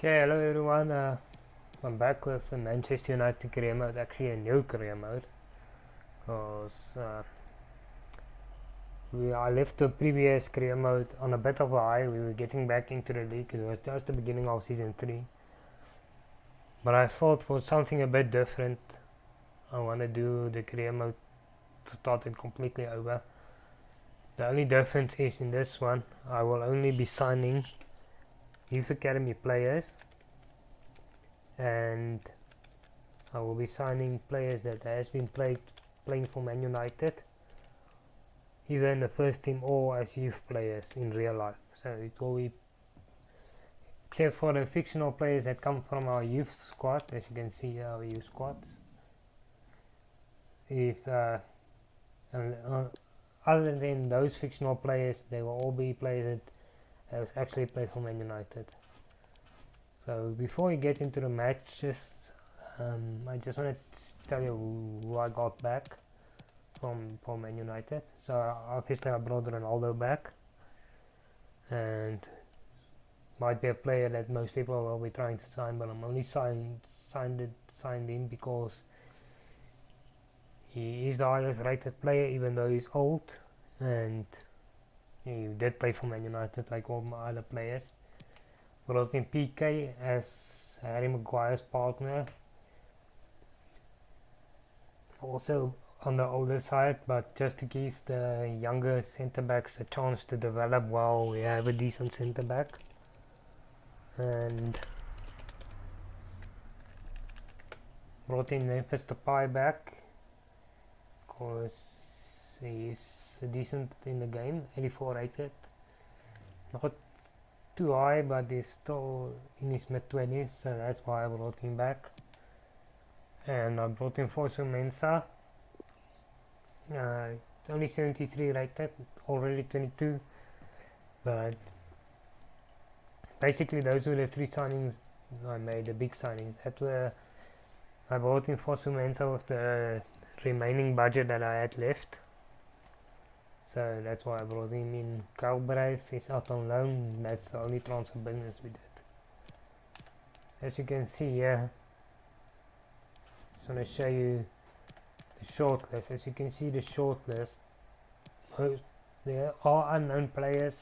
Okay, hello everyone. I'm back with the Manchester United career mode, actually a new career mode, because I left the previous career mode on a bit of a high. We were getting back into the league. It was just the beginning of season 3, but I thought for something a bit different, I want to do the career mode to start it completely over. The only difference is in this one, I will only be signing youth academy players, and I will be signing players that has been playing for Man United, either in the first team or as youth players in real life. So it will be, except for the fictional players that come from our youth squad, as you can see our youth squads. If other than those fictional players, they will all be players that has actually played for Man United. So before we get into the matches, I just want to tell you who I got back from Man United. So obviously I brought Ronaldo back, and might be a player that most people will be trying to sign, but I'm only signed in because he is the highest rated player, even though he's old, and he did play for Man United like all my other players. Brought in PK as Harry Maguire's partner, also on the older side, but just to give the younger centre backs a chance to develop while we have a decent centre back. And brought in Memphis Depay back because he's decent in the game, 84 rated, not too high, but he's still in his mid-20s, so that's why I brought him back. And I brought in KazInFlamez, only 73 rated, already 22, but basically those were the 3 signings I made, the big signings. That were, I brought in KazInFlamez with the remaining budget that I had left, so that's why I brought him in. Galbraith is out on loan. That's the only transfer business we did. As you can see here, just want to show you the short list. As you can see, the short list, there are unknown players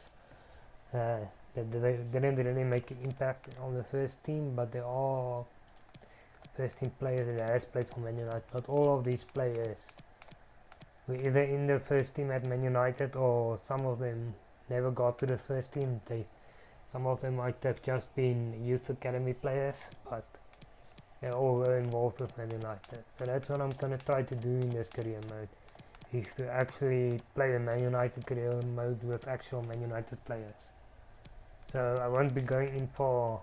that didn't really make an impact on the first team, but there are first team players that has played for Man United. But all of these players were either in the first team at Man United, or some of them never got to the first team. Some of them might have just been youth academy players, but they all were involved with Man United. So that's what I'm going to try to do in this career mode, is to actually play the Man United career mode with actual Man United players. So I won't be going in for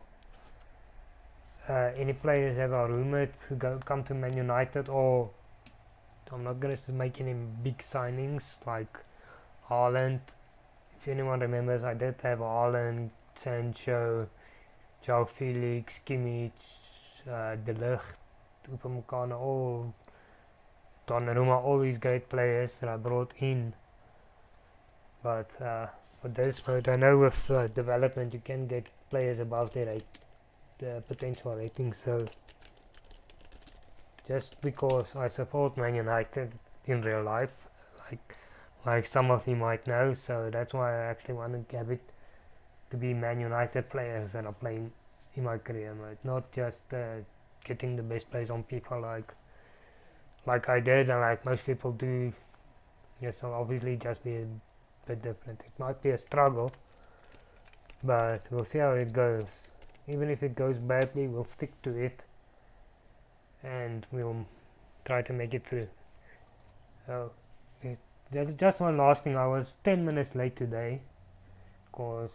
any players that are rumored to come to Man United, or I'm not going to make any big signings like Haaland. If anyone remembers, I did have Haaland, Sancho, João Felix, Kimmich, De Ligt, Upamecano, all Donnarumma, all these great players that I brought in. But for this mode, I know with development you can get players above their potential rating. So just because I support Man United in real life, like some of you might know, so that's why I actually want to have it to be Man United players that are playing in my career mode, not just getting the best players on FIFA like I did and like most people do. Yes, I'll obviously just be a bit different. It might be a struggle, but we'll see how it goes. Even if it goes badly, we'll stick to it and we'll try to make it through. So just one last thing, I was 10 minutes late today because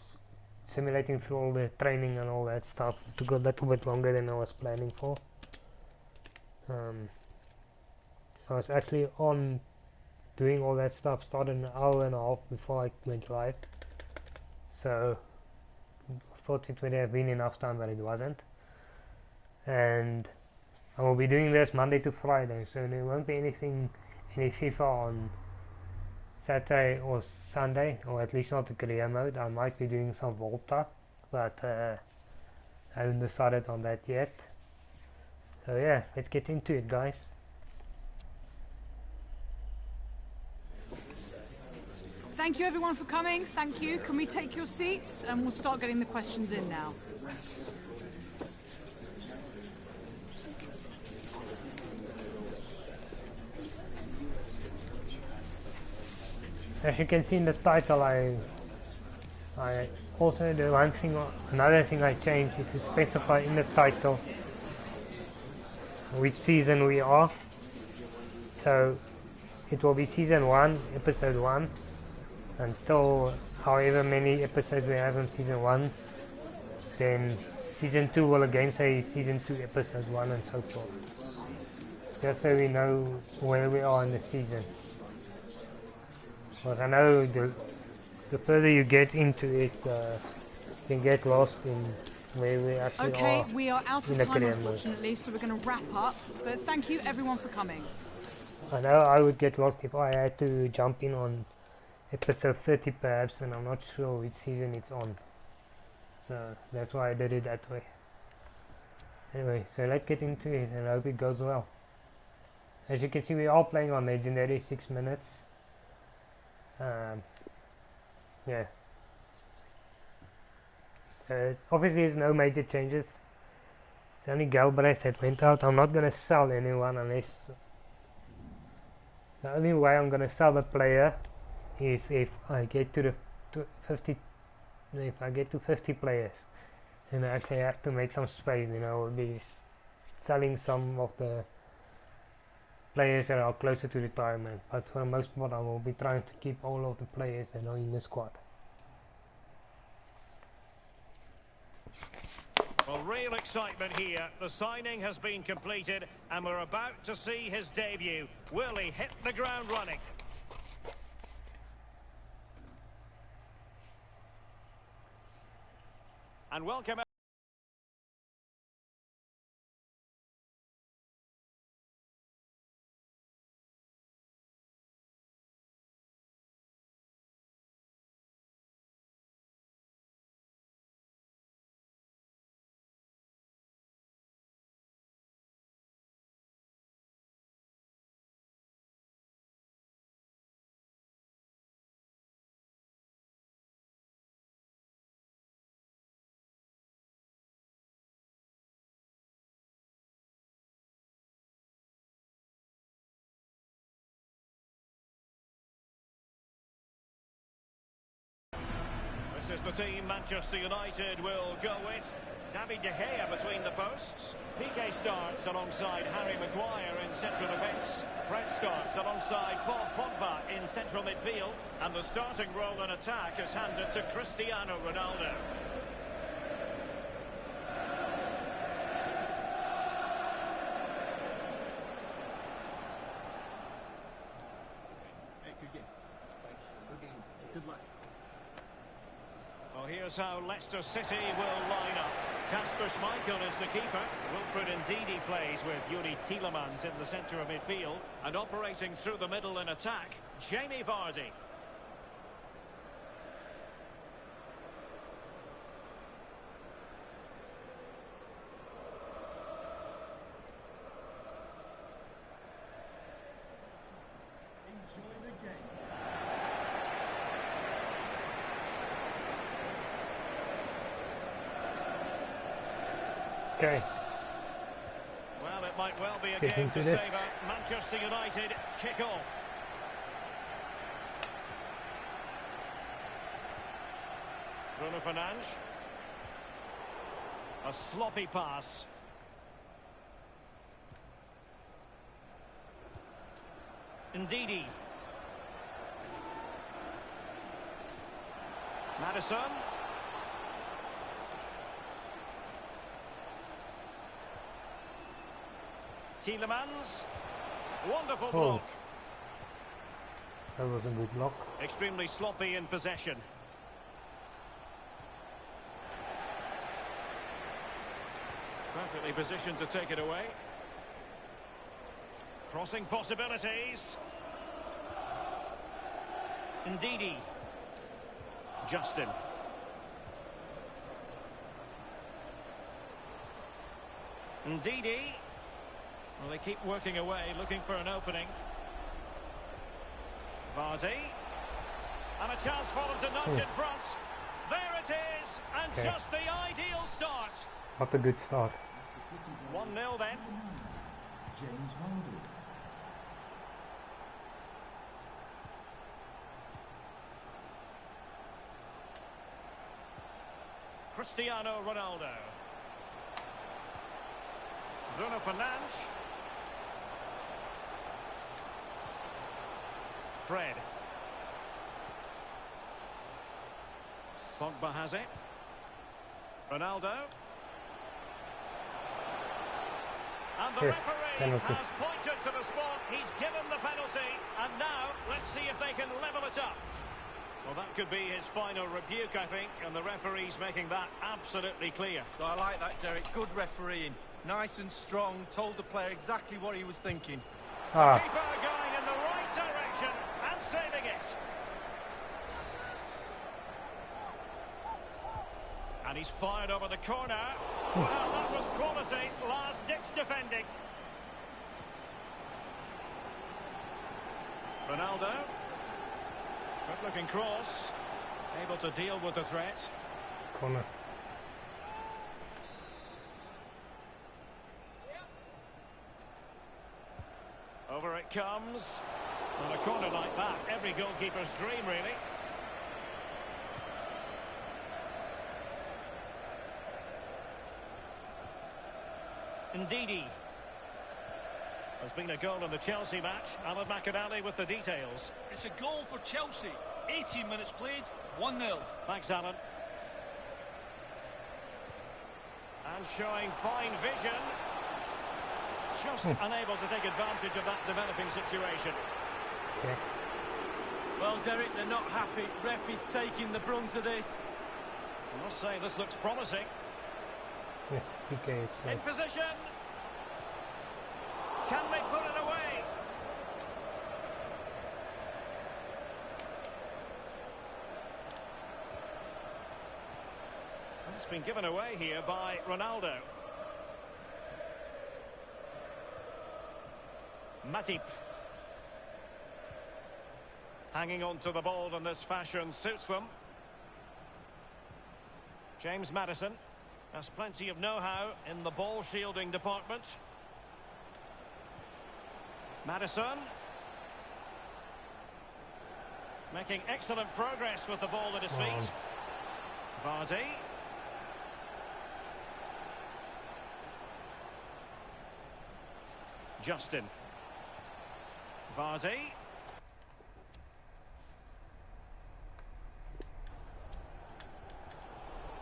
simulating through all the training and all that stuff took a little bit longer than I was planning for. I was actually on doing all that stuff, started an hour and a half before I went live, so I thought it would have been enough time, but it wasn't. And I will be doing this Monday to Friday, so there won't be any FIFA on Saturday or Sunday, or at least not the career mode. I might be doing some Volta, but I haven't decided on that yet. So yeah, let's get into it, guys. Thank you everyone for coming. Thank you. Can we take your seats and we'll start getting the questions in now. As you can see in the title, I also another thing I changed is to specify in the title which season we are. So it will be season 1, episode 1, until however many episodes we have in season 1. Then season 2 will again say season 2, episode 1, and so forth. Just so we know where we are in the season. Because I know the further you get into it, you can get lost in where we actually are. Okay, we are out of time unfortunately, so we're going to wrap up. But thank you everyone for coming. I know I would get lost if I had to jump in on episode 30 perhaps, and I'm not sure which season it's on. So that's why I did it that way. Anyway, so let's get into it and I hope it goes well. As you can see, we are playing on Legendary 6 minutes. Yeah. So obviously there's no major changes. It's only Galbraith that went out. I'm not going to sell anyone unless... The only way I'm going to sell the player is if I get to 50... If I get to 50 players. And I actually have to make some space, you know, I'll be selling some of the players that are closer to retirement, but for the most part I will be trying to keep all of the players that are in the squad. Well, real excitement here. The signing has been completed and we're about to see his debut. Will he hit the ground running? And welcome. This is the team Manchester United will go with. David De Gea between the posts. Piqué starts alongside Harry Maguire in central defence. Fred starts alongside Paul Pogba in central midfield. And the starting role in attack is handed to Cristiano Ronaldo. Well, here's how Leicester City will line up. Kasper Schmeichel is the keeper. Wilfred Ndidi plays with Yuri Tielemans in the centre of midfield. And operating through the middle in attack, Jamie Vardy. Enjoy the game. Okay. Well, it might well be a game to savour. Manchester United kick off. Bruno Fernandes. A sloppy pass. Ndidi. Maddison. Tielemans. Wonderful block. That was a good block. Extremely sloppy in possession. Perfectly positioned to take it away. Crossing possibilities. Ndidi. Justin. Ndidi. Well, they keep working away, looking for an opening. Vardy. And a chance for them to nudge in front. There it is, and just the ideal start. Not a good start. 1-0 then. James Vardy. Cristiano Ronaldo. Bruno Fernandes. Fred. Pogba has it. Ronaldo. And the referee has pointed to the spot. He's given the penalty. And now, let's see if they can level it up. Well, that could be his final rebuke, I think, and the referee's making that absolutely clear. I like that, Derek. Good refereeing. Nice and strong. Told the player exactly what he was thinking. Keeper going in the right direction and saving it. And he's fired over the corner. Well, that was quality. Last-ditch defending. Ronaldo. Good-looking cross. Able to deal with the threat. Corner. Over it comes. On a corner like that, every goalkeeper's dream, really. Ndidi. There's been a goal in the Chelsea match. Alan McInally with the details. It's a goal for Chelsea. 18 minutes played, 1-0. Thanks, Alan. And showing fine vision. Just unable to take advantage of that developing situation. Okay. Well, Derek, they're not happy. Ref is taking the brunt of this. I must say, this looks promising. Yes, PK is In position. Can they put it away? It's been given away here by Ronaldo. Matip. Hanging on to the ball in this fashion suits them. James Maddison has plenty of know-how in the ball shielding department. Maddison. Making excellent progress with the ball at his feet. Vardy. Justin. Vardy.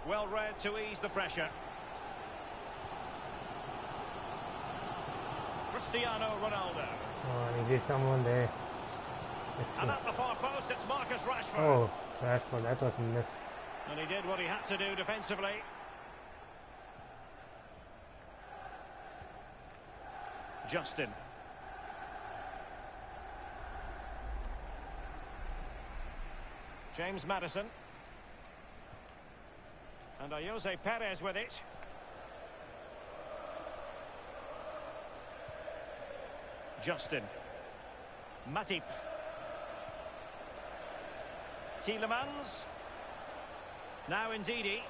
Well read to ease the pressure. Cristiano Ronaldo. Is there someone there? And at the far post, it's Marcus Rashford. Oh, Rashford, that was a miss. And he did what he had to do defensively. Justin. James Maddison. And Jose Perez with it. Justin. Matip. Tielemans. Now Ndidi.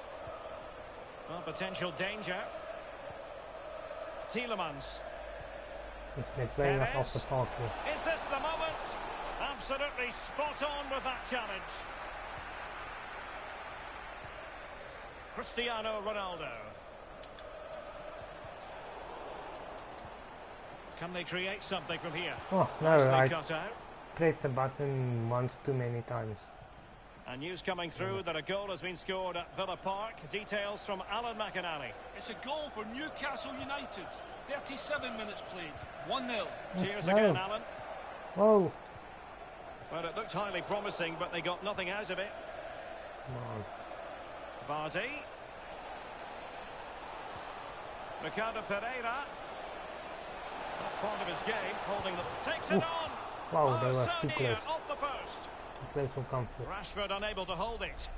Well, potential danger. Tielemans. They're playing us off the park here. Is this the moment? Absolutely spot on with that challenge. Cristiano Ronaldo. Can they create something from here? Oh, no, I cut out. pressed the button once too many times. And news coming through that a goal has been scored at Villa Park. Details from Alan McInally. It's a goal for Newcastle United. 37 minutes played, 1-0. Cheers again, Alan. Oh. Well, it looked highly promising, but they got nothing out of it. Come on. Vardy. Ricardo Pereira. That's part of his game, holding the... Takes it on! Wow, they were too close. Off the post. The place will come through. Rashford unable to hold it.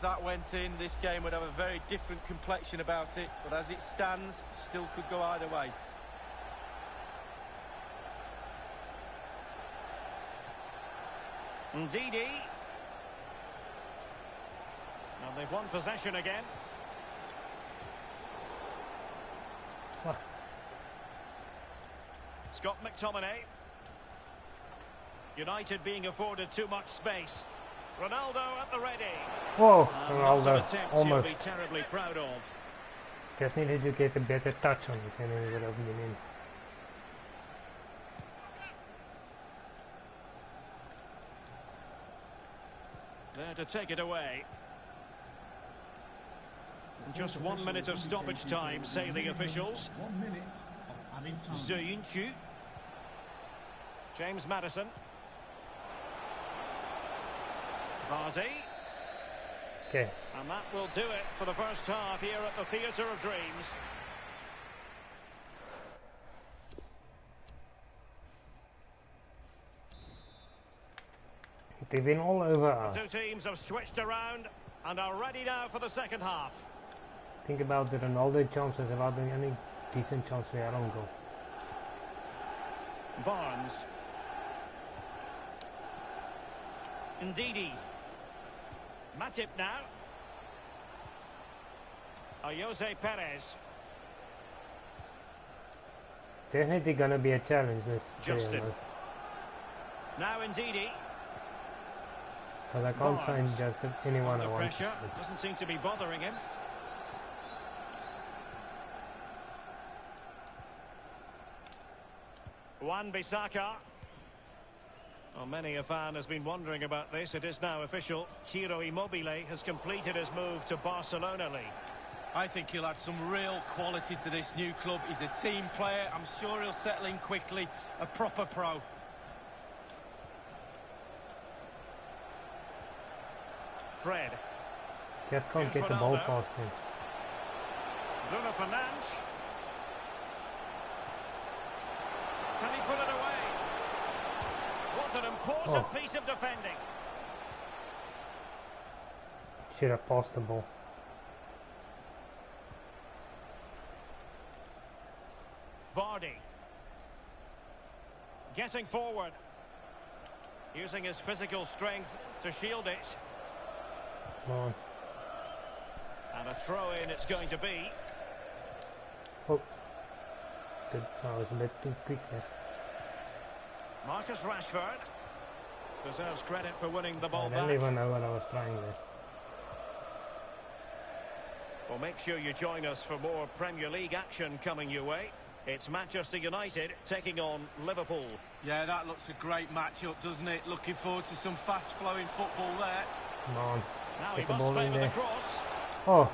if that went in, this game would have a very different complexion about it. But as it stands, still could go either way. Ndidi. And they've won possession again. Ah, Scott McTominay. United being afforded too much space. Ronaldo at the ready. whoa, And lots of Ronaldo, attempts almost. he'll be terribly proud of. Just needed to get a better touch on it and it would have been in. There to take it away. Just 1 minute of stoppage time, say the officials. 1 minute of added time. Zuyuncu. James Maddison. Vardy. Okay, And that will do it for the first half here at the Theatre of Dreams. they've been all over us. Two teams have switched around and are ready now for the second half. Think about the Ronaldo chances, about the any decent chance we had on goal. Barnes. Ndidi. Matip now. Jose Perez. Definitely gonna be a challenge this Justin. Now Ndidi. because I can't sign Barnes. just anyone I Under want. pressure. Doesn't seem to be bothering him. Wan-Bissaka. Well, many a fan has been wondering about this. It is now official. Ciro Immobile has completed his move to Barcelona league. I think he'll add some real quality to this new club. He's a team player. I'm sure he'll settle in quickly. A proper pro. Fred. Just can't Here's get the ball Ronaldo. past him. Bruno Fernandes. Can he put it away? Was an important Oh. piece of defending. Should have passed the ball. Vardy. Getting forward. Using his physical strength to shield it. Come on. And a throw-in it's going to be. Oh. Good. I was a bit too quick there. Marcus Rashford deserves credit for winning the I ball don't back. even know what I was trying there. Well, make sure you join us for more Premier League action coming your way. It's Manchester United taking on Liverpool. Yeah, that looks a great matchup, doesn't it? Looking forward to some fast-flowing football there. Come on. Now he Get the must ball in favour the there. cross. Oh.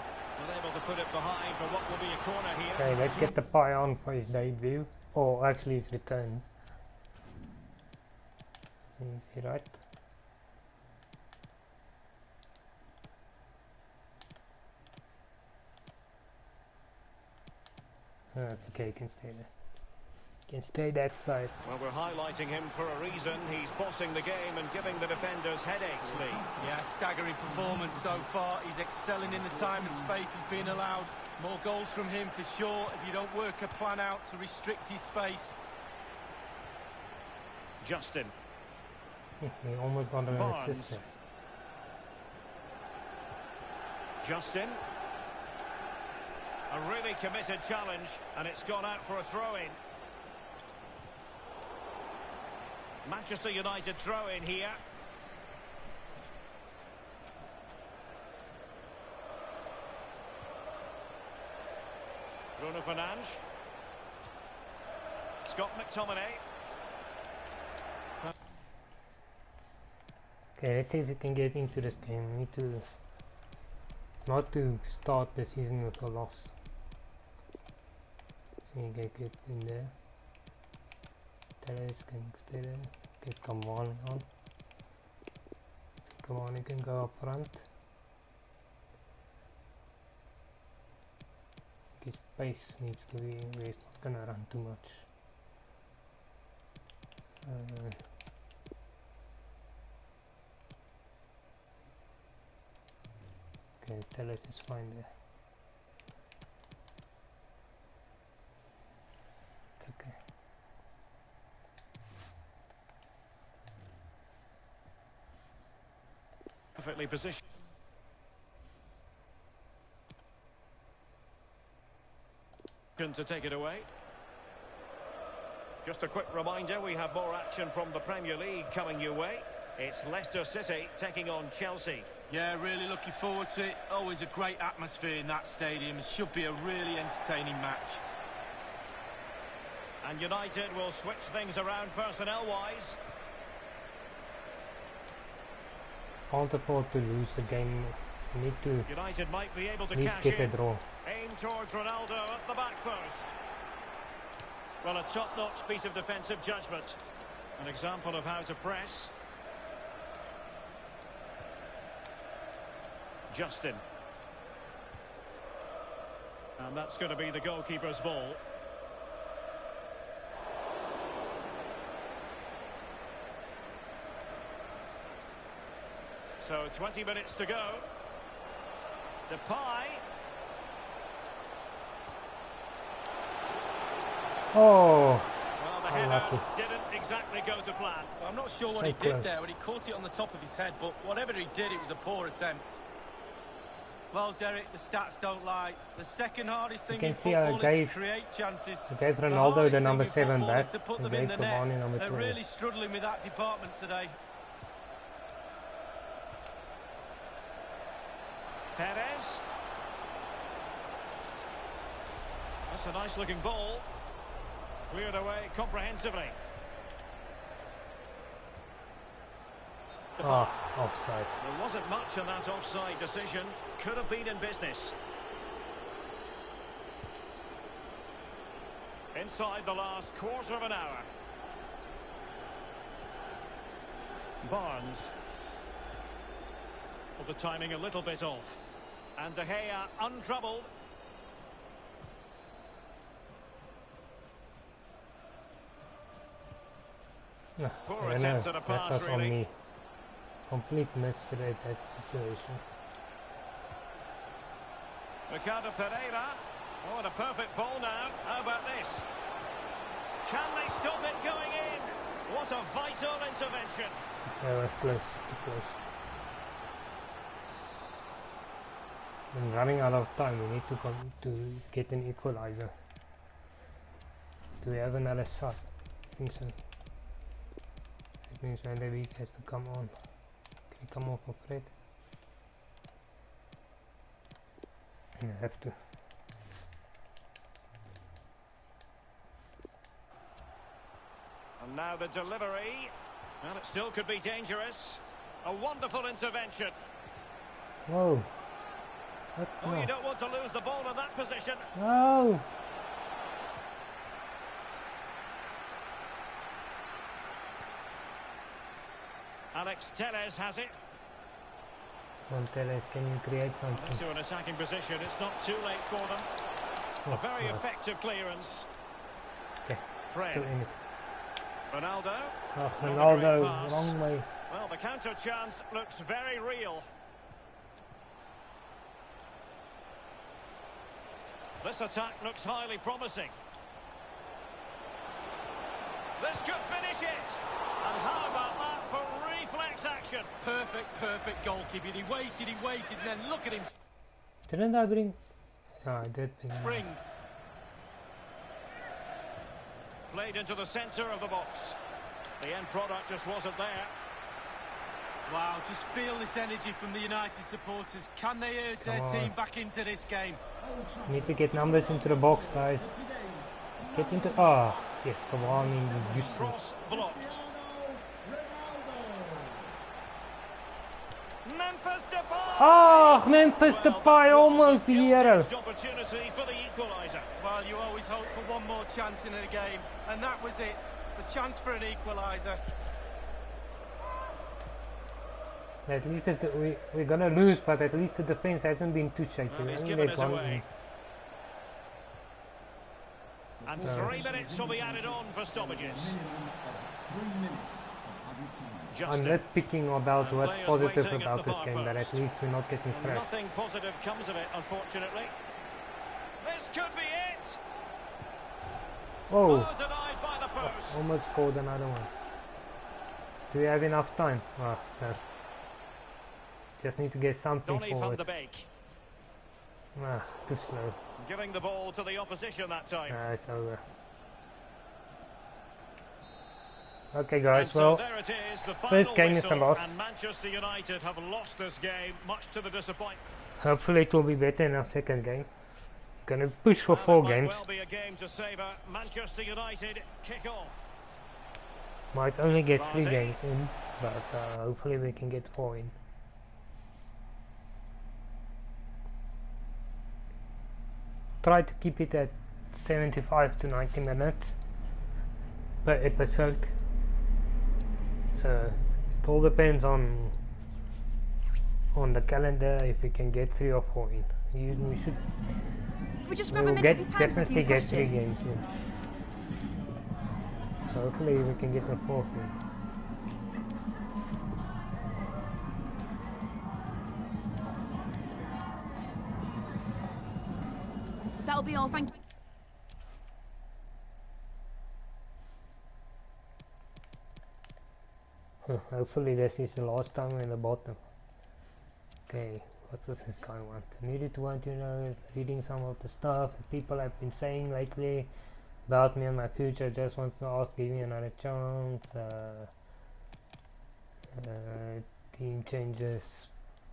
Unable to put it behind for what will be a corner here. Okay, let's get the pie on for his debut. Or actually his return. Is he right? That's okay, he can stay there. He can stay that side. Well, we're highlighting him for a reason. He's bossing the game and giving the defenders headaches, Lee. Yeah, staggering performance so far. He's excelling in the time and space he's been allowed. More goals from him for sure if you don't work a plan out to restrict his space. Justin. He almost got an Barnes. assist there. Justin. A really committed challenge, and it's gone out for a throw-in. Manchester United throw-in here. Bruno Fernandes. Scott McTominay. Okay, let's see if we can get into this game. We need to not to start the season with a loss. So you get in there. Teres can stay there. Get Cavani on. Cavani can go up front. His pace needs to be. He's not gonna run too much. Okay, tell us it's fine there. It's okay. Perfectly positioned. To take it away. Just a quick reminder, we have more action from the Premier League coming your way. It's Leicester City taking on Chelsea. Yeah, really looking forward to it. Always a great atmosphere in that stadium. It should be a really entertaining match. And United will switch things around personnel-wise. Can't afford to lose the game. We need to United might be able to at least cash get a in. draw. Aim towards Ronaldo at the back post. Well, a top-notch piece of defensive judgment. An example of how to press. Justin. And that's going to be the goalkeeper's ball. So 20 minutes to go. Depay. Oh, Well, the header unlucky. didn't exactly go to plan. I'm not sure what So he close. did there when he caught it on the top of his head, but whatever he did, it was a poor attempt. Well, Derek, the stats don't lie. The second hardest thing can in see I football is gave- to create chances. I gave The Ronaldo hardest the thing number in 7 football back is to put and them in gave the net. Cavani number They're 20. really struggling with that department today. Perez. That's a nice looking ball. Cleared away comprehensively. Oh, offside. There wasn't much in that offside decision. Could have been in business. Inside the last quarter of an hour. Barnes. Well, the timing a little bit off. And De Gea untroubled. No, Poor I know, attempt at a that pass, was on really. me. Complete misread that situation. Ricardo Pereira. Oh, and a perfect ball now. How about this? Can they stop it going in? What a vital intervention. That was close, too close. I'm running out of time. We need to come to get an equalizer. Do we have another shot? I think so. That means Van der Beek has to come on. Can he come off of Fred? I have to. And now the delivery. And it still could be dangerous. A wonderful intervention. Whoa! What? Oh, No. you don't want to lose the ball in that position. No! Alex Telles has it. Monteles, can you create something? Into an attacking position. It's not too late for them. Oh, A very God. effective clearance. Okay, Fred. still in it. Ronaldo. Oh, Not a great Ronaldo, pass. wrong way. Well, the counter chance looks very real. This attack looks highly promising. This could finish it. And how about that for reflex action? Perfect goalkeeping. He waited, and then look at him Didn't I bring? No, I did bring. spring. Played into the centre of the box. The end product just wasn't there. Wow, just feel this energy from the United supporters. Can they urge their Come team on. back into this game? Need to get numbers into the box, guys. Get into. Ah, yes, Cavani, useless. Cross blocked. Memphis Depay. Oh, Memphis Depay almost the hero. Opportunity for the equaliser. Well, you always hope for one more chance in a game, and that was it. The chance for an equaliser. At least we're gonna lose, but at least the defense hasn't been too shaky. Well, he's We given let us one away. The And full 3 minutes will be added on for stoppages. Minimum of 3 minutes of I'm Justin. not picking about And what's players positive waiting at about the this far game, but at post. least we're not getting thrashed. Nothing positive comes of it, unfortunately. This could be it. Oh, Oh, denied by the post. almost scored another one. Do we have enough time? Oh, no. Just need to get something Donny van forward. de Beek. Ah, too slow. Giving the ball to the opposition that time. It's over. Okay And guys, so well, there it is, the final first game is a whistle, loss. and Manchester United have lost this game, much to the disappointment. Hopefully it will be better in our second game. Gonna push for Well, 4 it might games. well be a game to savour. Manchester United kick off. Might only get 3 Vardy. games in, but hopefully we can get 4 in. Try to keep it at 75 to 90 minutes per episode. So it all depends on the calendar if we can get 3 or 4 in. We should. We just We grab a will minute of your time for a definitely few get 3 questions. games in. So hopefully we can get the 4th in. That'll be all, thank you. Hopefully this is the last time we're in the bottom. Okay, what does this guy want? Needed to want, reading some of the stuff that people have been saying lately about me and my future. Just wants to ask, give me another chance. Team changes,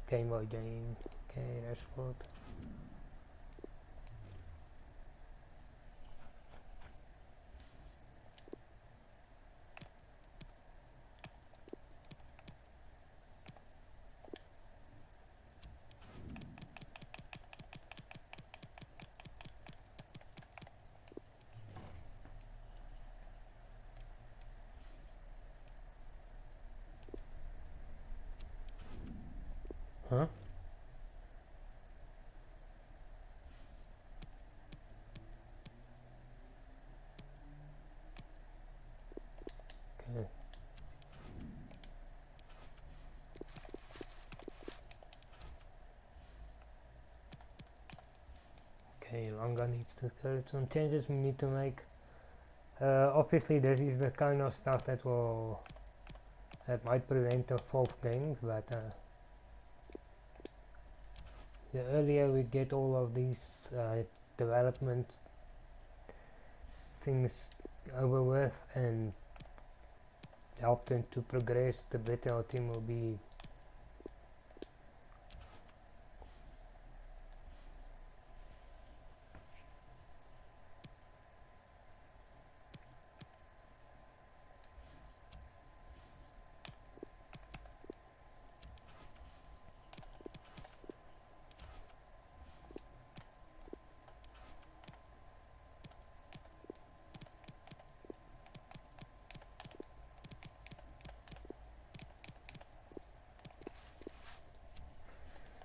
game by game. Okay, that's good. Huh? Okay. Okay, Longa needs to go. Some changes we need to make. Obviously this is the kind of stuff that might prevent a 4th game, but the earlier we get all of these development things over with and help them to progress, the better our team will be.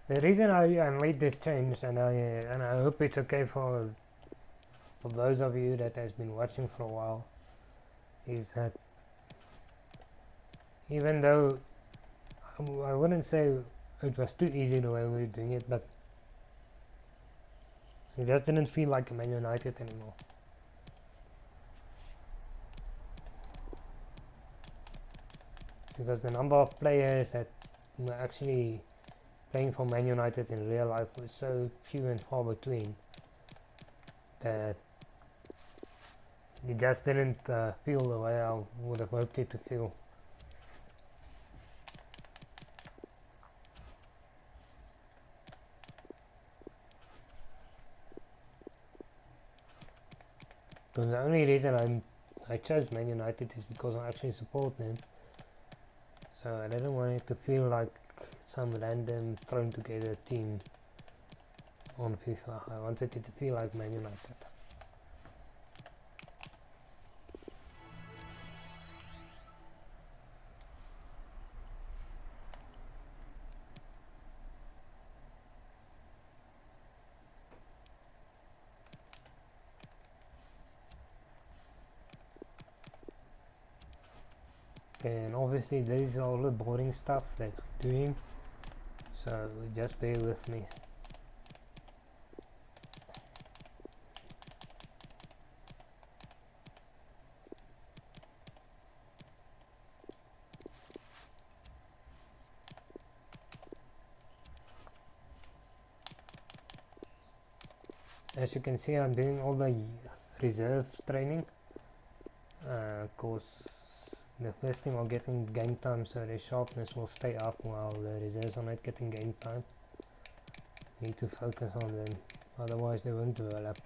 The reason I made this change, and I hope it's okay for those of you that has been watching for a while, is that even though I wouldn't say it was too easy the way we were doing it, but it just didn't feel like Man United anymore. Because the number of players that were actually playing for Man United in real life was so few and far between that it just didn't feel the way I would have hoped it to feel. Because the only reason I chose Man United is because I actually support them. So I didn't want it to feel like some random thrown together team on FIFA. I wanted it to feel like Man United. And obviously this is all the boring stuff that we're doing, so just bear with me. As you can see, I'm doing all the reserve training. Of course, the first thing I'll get in game time, so the sharpness will stay up while the reserves are not getting game time. Need to focus on them, otherwise they won't develop.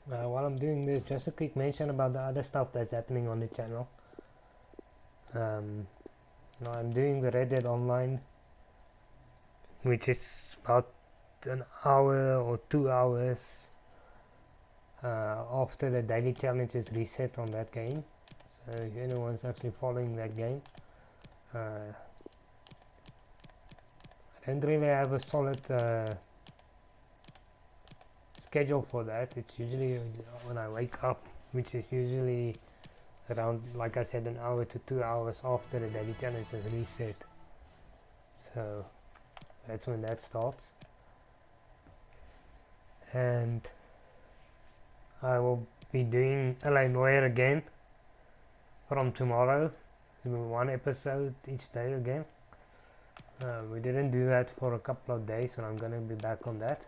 While I'm doing this, just a quick mention about the other stuff that's happening on the channel. Now I'm doing the Red Dead Online, which is about an hour or 2 hours after the daily challenge is reset on that game. So if anyone's actually following that game, I don't really have a solid schedule for that. It's usually when I wake up, which is usually around, like I said, an hour to 2 hours after the daily challenge is reset. So that's when that starts. And I will be doing LA Noire again from tomorrow, one episode each day again. We didn't do that for a couple of days, and I'm gonna be back on that.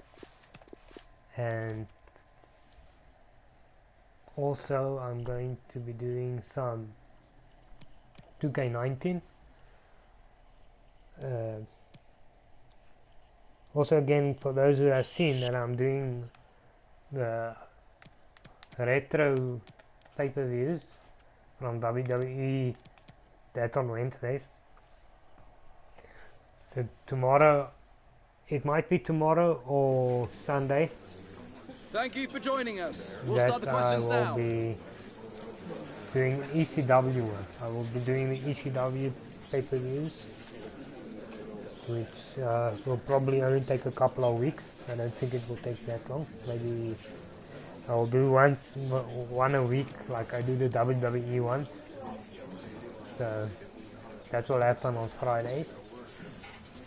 And also I'm going to be doing some 2K19. Also, again, for those who have seen that, I'm doing the retro pay-per-views from WWE. That's on Wednesdays. So tomorrow, it might be tomorrow or Sunday. Thank you for joining us. We'll that start the questions I will now. be doing ECW one. I will be doing the ECW pay-per-views, which will probably only take a couple of weeks. I don't think it will take that long. Maybe I will do one a week, like I do the WWE ones. So that will happen on Fridays.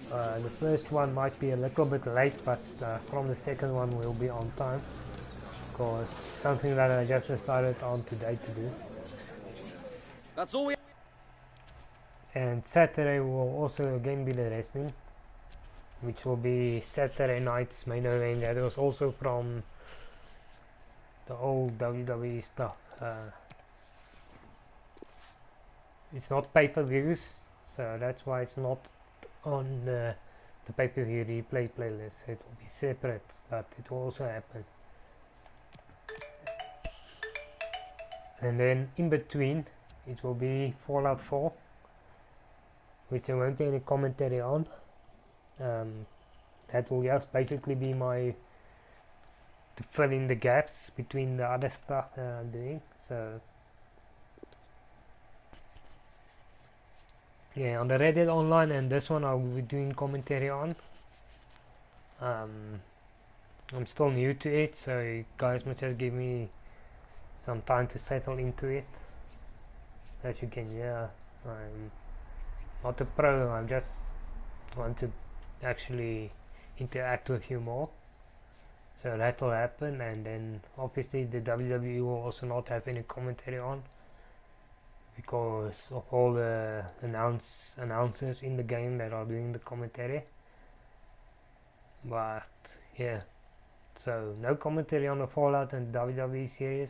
The first one might be a little bit late, but from the second one we'll be on time, because something that I just decided on today to do. That's all we. And Saturday will also again be the wrestling, which will be Saturday night's main event. That was also from the old WWE stuff. It's not pay-per-views, so that's why it's not on the pay-per-view replay playlist. It will be separate, but it will also happen. And then in between it will be Fallout 4, which there won't be any commentary on. That will just basically be my to fill in the gaps between the other stuff that I'm doing. So yeah, on the Red Dead Online and this one I will be doing commentary on. I'm still new to it, so you guys must just give me some time to settle into it. As you can hear, I'm not a pro, I just want to actually interact with you more. So that will happen, and then obviously the WWE will also not have any commentary on, because of all the announcers in the game that are doing the commentary. But yeah, so no commentary on the Fallout and WWE series,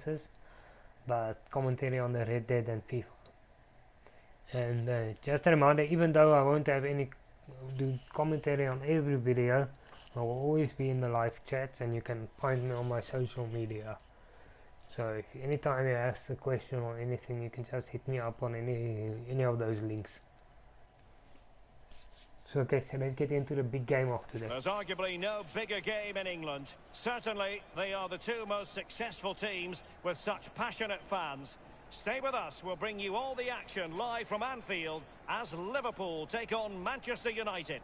but commentary on the Red Dead and FIFA. And just a reminder, even though I won't have any do commentary on every video, I will always be in the live chats, and you can find me on my social media. So if anytime you ask a question or anything, you can just hit me up on any of those links. So okay, so let's get into the big game of today. There's arguably no bigger game in England. Certainly, they are the two most successful teams with such passionate fans. Stay with us, we'll bring you all the action live from Anfield as Liverpool take on Manchester United.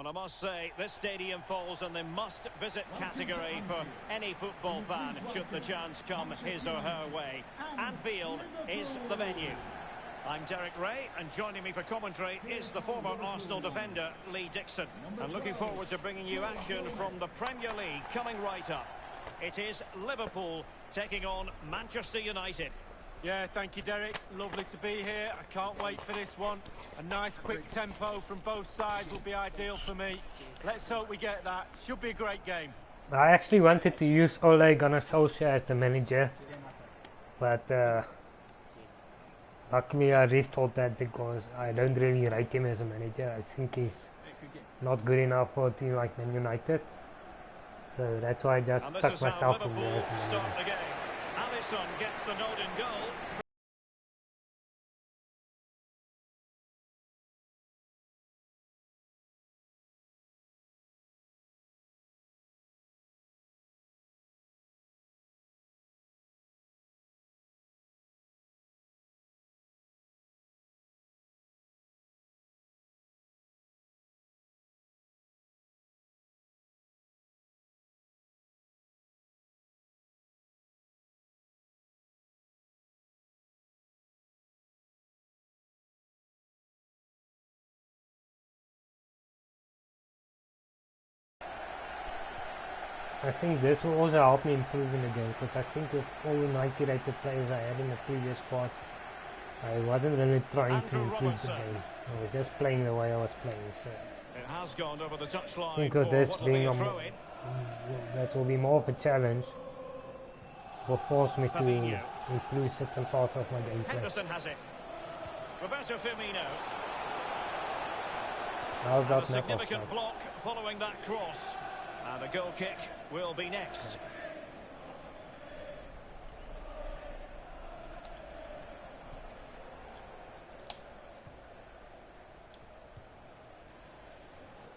Well, I must say, this stadium falls in the must-visit category for any football fan, should the chance come his or her way. Anfield is the venue. I'm Derek Ray, and joining me for commentary is the former Arsenal defender, Lee Dixon. And looking forward to bringing you action from the Premier League coming right up. It is Liverpool taking on Manchester United. Yeah, thank you, Derek. Lovely to be here. I can't wait for this one. A nice quick tempo from both sides will be ideal for me. Let's hope we get that. Should be a great game. I actually wanted to use Ole Gunnar Solskjaer as the manager, but luckily I rethought that because I don't really rate him as a manager. I think he's not good enough for a team like Man United. So that's why I just stuck myself in there. Alisson gets the nod in goal. I think this will also help me improve in the game, because I think with all the 90 rated players I had in the previous squad, I wasn't really trying to improve the game. I was just playing the way I was playing. So It has gone over the touchline. I think with this being that will be more of a challenge, will force me to improve certain parts of my gameplay. Henderson has it. Roberto Firmino. How's that A significant block following that cross. And a goal kick will be next.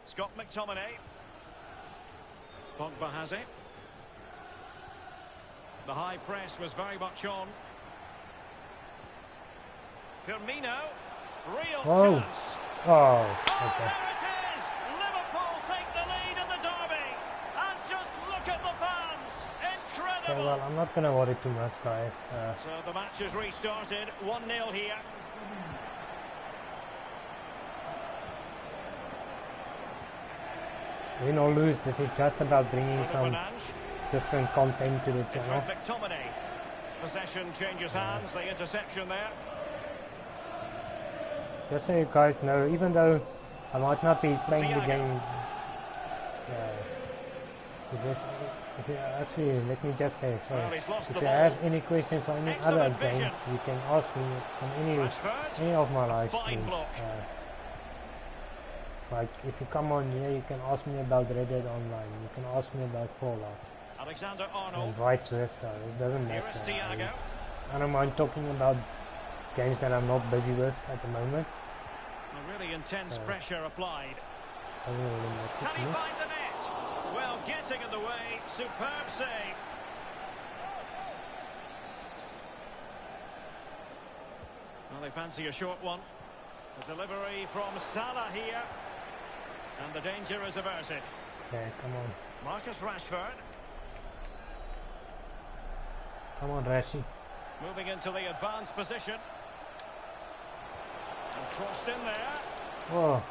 Scott McTominay. Pogba has it. The high press was very much on. Firmino. Real chance. Oh, Oh, okay. there it is! Liverpool take the lead in the derby. And just look at the fans. Incredible. Okay, well, I'm not going to worry too much, guys. So the match has restarted. 1-0 here. Win or lose, this is just about bringing some different content to the It's channel. with McTominay. Possession changes hands. The interception there. Just so you guys know, even though I might not be playing the game, actually, let me just say, sorry, Well, he's lost if the you ball. have any questions on any other Excellent game, vision. you can ask me on any of my live Fine streams. block. Like, if you come on here, you can ask me about Red Dead Online, you can ask me about Fallout, Alexander and Arnold. vice versa, it doesn't Here matter. is Thiago. I don't mind talking about games that I'm not busy with at the moment. A really intense pressure applied. Doesn't really matter Can to he me. find the net? Well, getting in the way. Superb save. Well, they fancy a short one. A delivery from Salah here. And the danger is averted. Okay, come on. Marcus Rashford. Come on, Rashi. Moving into the advanced position. And crossed in there. Oh,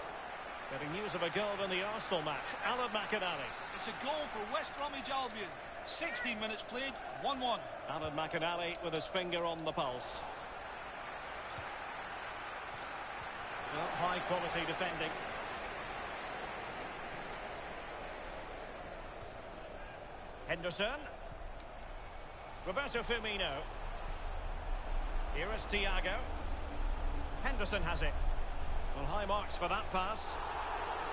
Getting news of a goal in the Arsenal match. Alan McInally. It's a goal for West Bromwich Albion. 16 minutes played, 1-1. Alan McInally with his finger on the pulse. Well, high quality defending. Henderson. Roberto Firmino. Here is Thiago. Henderson has it. Well, high marks for that pass.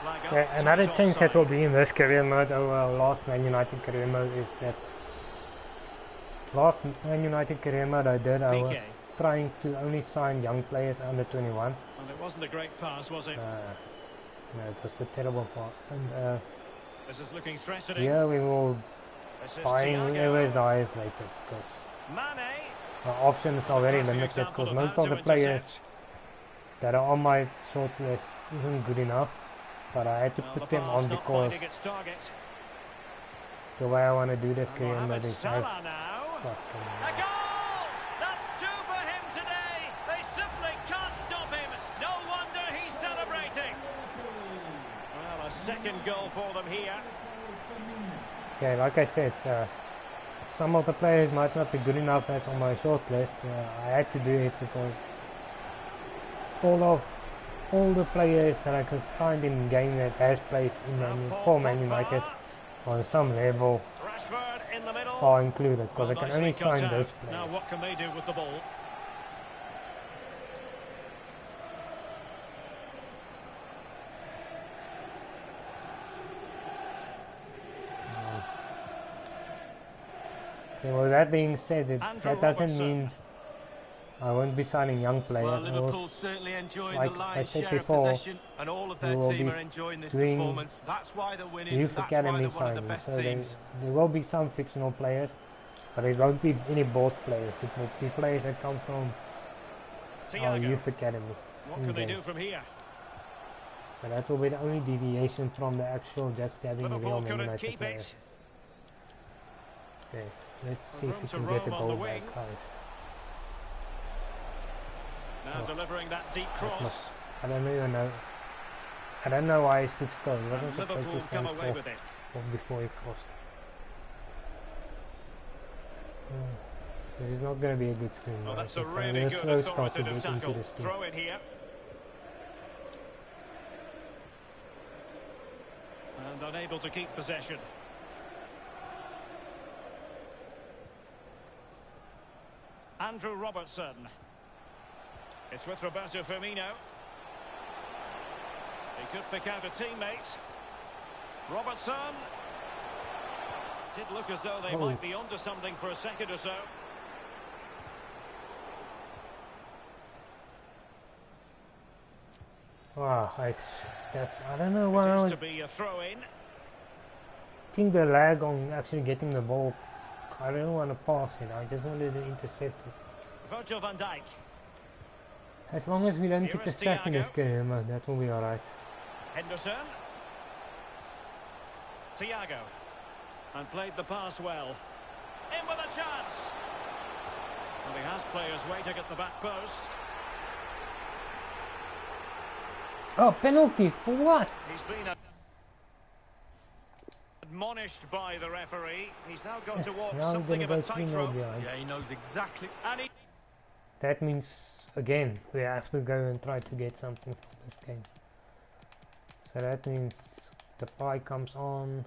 Flag up. okay, another So it's change that offside. will be in this career mode over last Man United career mode is that last Man United career mode I did, I was PK. trying to only sign young players under 21. And it wasn't a great pass, was it? No, it was a terrible pass. And This is looking threatening. here we will This is buy whoever is the Thiago. highest rated, because Mane. our options are very Classic limited, example because of most how of to the players intercept. that are on my short list isn't good enough. but I had to Well, put the them on pass not because finding its target. the way I want to do this career mode Mohamed is Salah now. A goal! That's two for him today. They simply can't stop him. No wonder he's celebrating. Well, a second goal for them here. Okay, like I said, some of the players might not be good enough as on my short list. I had to do it because all the players that I could find in game that has played for Man United on some level In the middle. are included, because I can only sign those players. Now what can they do with the ball? Okay, well, that being said, Andrew that doesn't Robertson. mean I won't be signing young players. Well, Liverpool's certainly enjoying like the I lion's said share before, of possession, and all of their we will team be are enjoying this doing performance. That's why they're winning. Youth That's why Academy they're one of the signings. best So teams. there will be some fictional players, but it won't be any bought players. It will be players that come from our Thiago. Youth Academy. What can they do from here? So that will be the only deviation from the actual just having a real Liverpool Man couldn't United keep players. it. Okay, let's see Room if we to can get the roam on goal the back, wing. guys. Now delivering that deep cross. I don't even know. I don't know why he stood still. He wasn't And supposed Liverpool to come stand away still with it. before he crossed. This is not going to be a good stream. Oh, guys. that's a It's gonna really be good slow start to authoritative get into tackle. this stream. Throw in here. And unable to keep possession. Andrew Robertson. It's with Roberto Firmino. He could pick out a teammate. Robertson. Did look as though they might be onto something for a second or so. Wow, I don't know why I It was is to be a throw-in. think the lag on actually getting the ball. I don't want to pass it. I just wanted to intercept it. Virgil van Dijk. As long as we don't Here get the is sack in this Thiago. game, that will be alright. Henderson. Thiago. And played the pass well. In with a chance. And he has players waiting at the back post. Oh, penalty for what? He's been admonished by the referee. He's now got to walk Now I'm something gonna of go a 3-0 tightrope. behind. Yeah, he knows exactly. And he... That means again we have to go and try to get something from this game. So that means the pie comes on.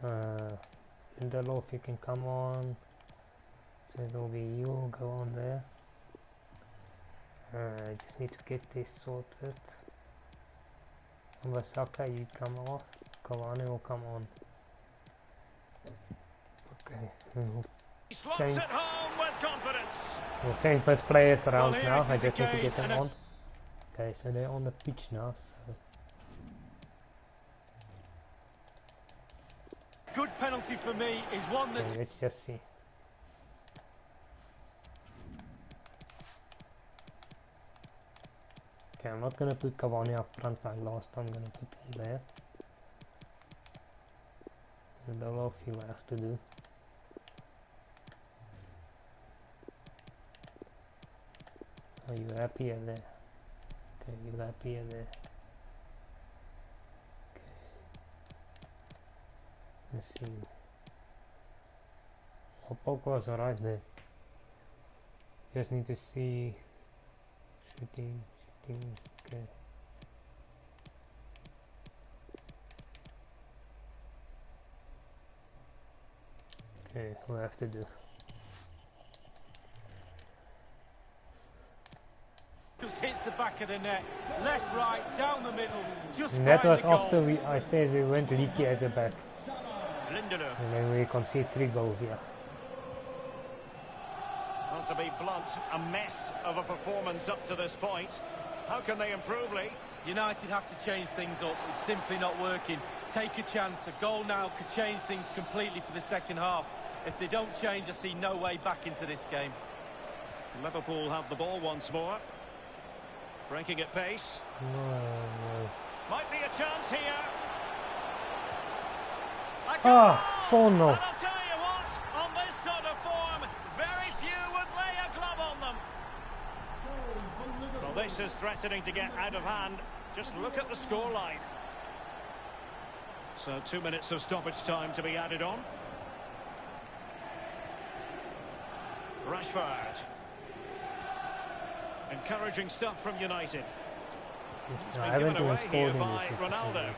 Lindelof, you can come on. So it will be you go on there. I just need to get this sorted. Wasaka, you come off. Cavani will come on. Okay. He slots Change. it home with confidence. We'll change those players around Well, here now. it I is just need to again, get them and on. Okay, so they're on the pitch now. So Good penalty for me is one that... okay, let's just see. Okay, I'm not gonna put Cavani up front like last time. I'm gonna put him there. And all of you have to do. Are you happier there? Okay, you happier there. Okay. Let's see. Pogba was alright there. Just need to see shooting, okay. Okay, we'll have to do. Just hits the back of the net. Left, right, down the middle. Just And that find was the goal. after I said we went leaky at the back. Lindelof. And then we conceded 3 goals, yeah. Well, to be blunt, a mess of a performance up to this point. How can they improve, Lee? United have to change things up. It's simply not working. Take a chance. A goal now could change things completely for the second half. If they don't change, I see no way back into this game. Liverpool have the ball once more. Breaking at pace. No. Might be a chance here. Ah, 4-0. And I'll tell you what, on this sort of form, very few would lay a glove on them. Well, this is threatening to get out of hand. Just look at the scoreline. So 2 minutes of stoppage time to be added on. Rashford. Encouraging stuff from United. It's been given away here by Ronaldo.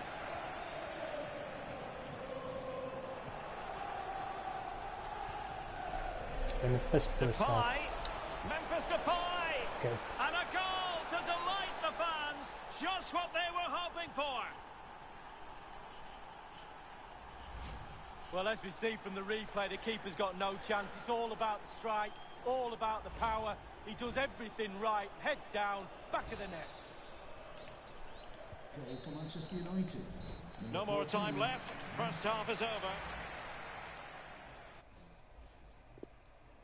Depay. Memphis Depay. Okay. And a goal to delight the fans. Just what they were hoping for. Well, as we see from the replay, the keeper's got no chance. It's all about the strike, all about the power. He does everything right. Head down, back of the net. Goal for Manchester United. No more time left. First half is over.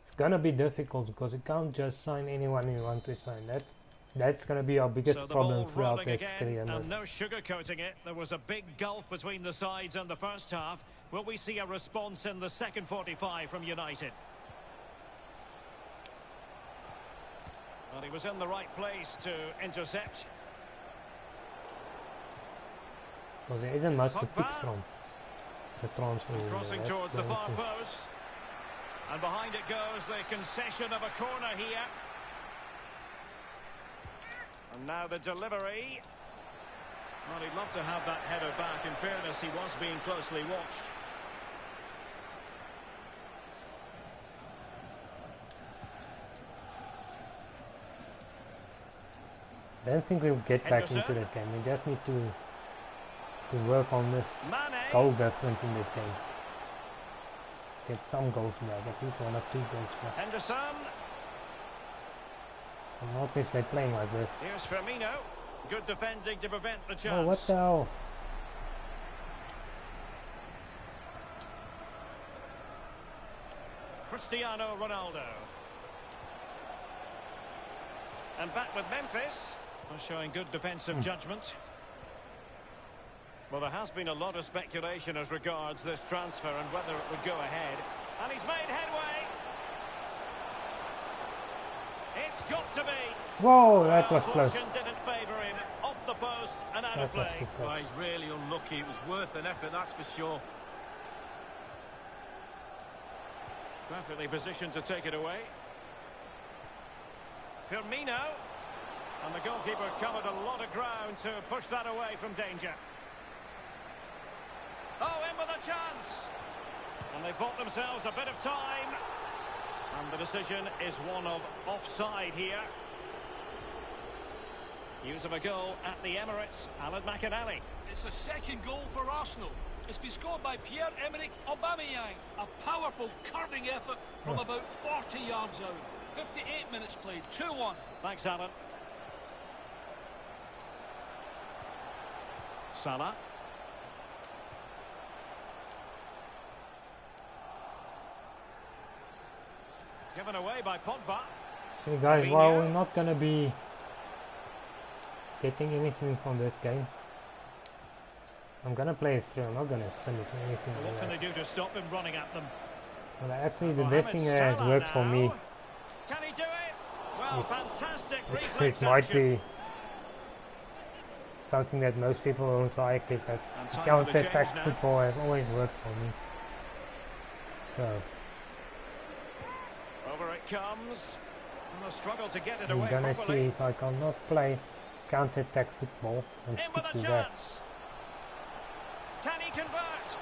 It's gonna be difficult because you can't just sign anyone you want to sign. That's gonna be our biggest problem throughout the career. And no sugarcoating it. There was a big gulf between the sides in the first half. Will we see a response in the second 45 from United? Well, he was in the right place to intercept. Well, there isn't much to pick from the transfer. Crossing towards the far post. And behind it goes the concession of a corner here. And now the delivery. Well, he'd love to have that header back. In fairness, he was being closely watched. I don't think we'll get back into this game. We just need to work on this goal difference in this game. Get some goals back, at least 1 or 2 goals back. Henderson. I'm not if they're playing like this. Here's Firmino. Good defending to prevent the chance. Oh, what the hell? Cristiano Ronaldo. And back with Memphis. Showing good defensive judgment. Well, there has been a lot of speculation as regards this transfer and whether it would go ahead. And he's made headway. It's got to be. Whoa, that was close. Fortune didn't favour him. Off the post and out of play. Well, he's really unlucky. It was worth an effort, that's for sure. Perfectly positioned to take it away. Firmino. And the goalkeeper covered a lot of ground to push that away from danger. Oh, in with a chance. And they bought themselves a bit of time. And the decision is one of offside here. News of a goal at the Emirates. Alan McInally. It's the second goal for Arsenal. It's been scored by Pierre-Emerick Aubameyang. A powerful curving effort from about 40 yards out. 58 minutes played, 2-1. Thanks, Alan. Salah. Given away by Pogba. See guys, while we're not gonna be getting anything from this game, I'm gonna play it through. I'm not gonna send it to anything. Well, what can they do to stop him running at them? Well, actually, the best thing that has worked for me. Can he do it? Well, fantastic It might be something that most people don't like, is that counter-attack football has always worked for me. So over it comes, and the struggle to get it I'm away gonna properly. see if I cannot play counter-attack football and In stick with a to that. chance. Can he convert?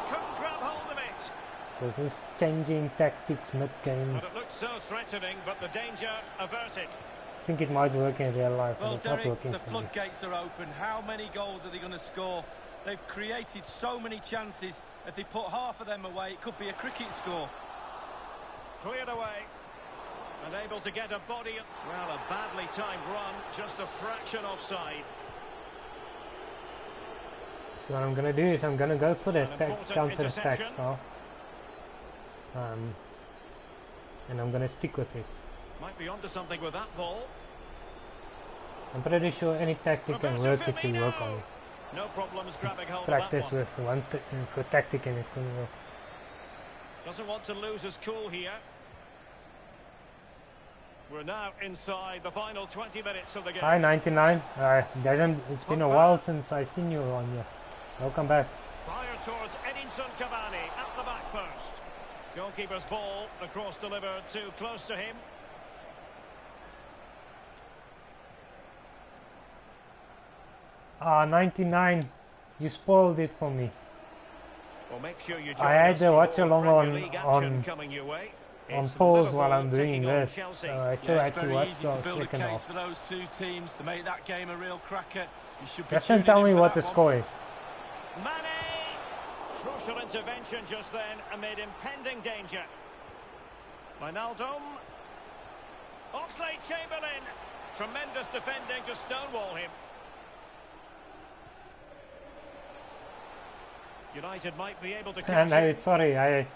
Couldn't grab hold of it. Because this changing tactics mid-game, But it looked so threatening, but the danger averted. I think it might work in real life, but Well, it's not Derek, working the for me. floodgates are open. How many goals are they going to score? They've created so many chances. If they put half of them away, it could be a cricket score. Cleared away. And able to get a body. Well, a badly timed run, just a fraction offside. So what I'm gonna do is I'm gonna go for the important counter-attack interception. style. And I'm gonna stick with it. Might be onto something with that ball. I'm pretty sure any tactic can work if you work on it. No problems grabbing hold Practice of that one. with for tactic and it will work. Doesn't want to lose his cool here. We're now inside the final 20 minutes of the game. Hi 99. It's been a while since I seen you on here. Welcome back. Fire towards Edinson Cavani at the back post. Goalkeeper's ball, the cross delivered too close to him. 99. You spoiled it for me. Well, make sure you I had to watch along on It's pause Liverpool while I'm doing taking on this. Chelsea. So I still had to very watch easy the to build a second case half. for those two teams to make that game a real cracker. You should be Just tuning tell in me for what that the one. score is. Mane! Crucial intervention just then amid impending danger. Wijnaldum. Oxlade-Chamberlain. Tremendous defending to stonewall him. United might be able to catch him. Sorry,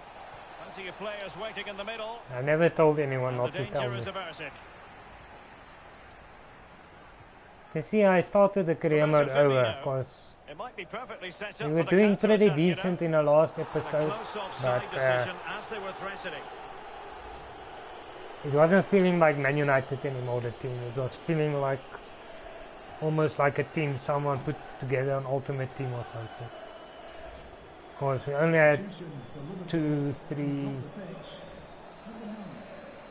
Plenty of players waiting in the middle. I never told anyone And not the to tell danger me. is averted. You see, I started the career mode Roberto over Firmino. because It might be perfectly set we up were for the doing pretty counter-attack, you know. decent in the last A episode, close offside but decision as they were threatening. it wasn't feeling like Man United anymore, the team. It was feeling like almost like a team someone put together, an ultimate team or something. Of course, we only had 2, 3,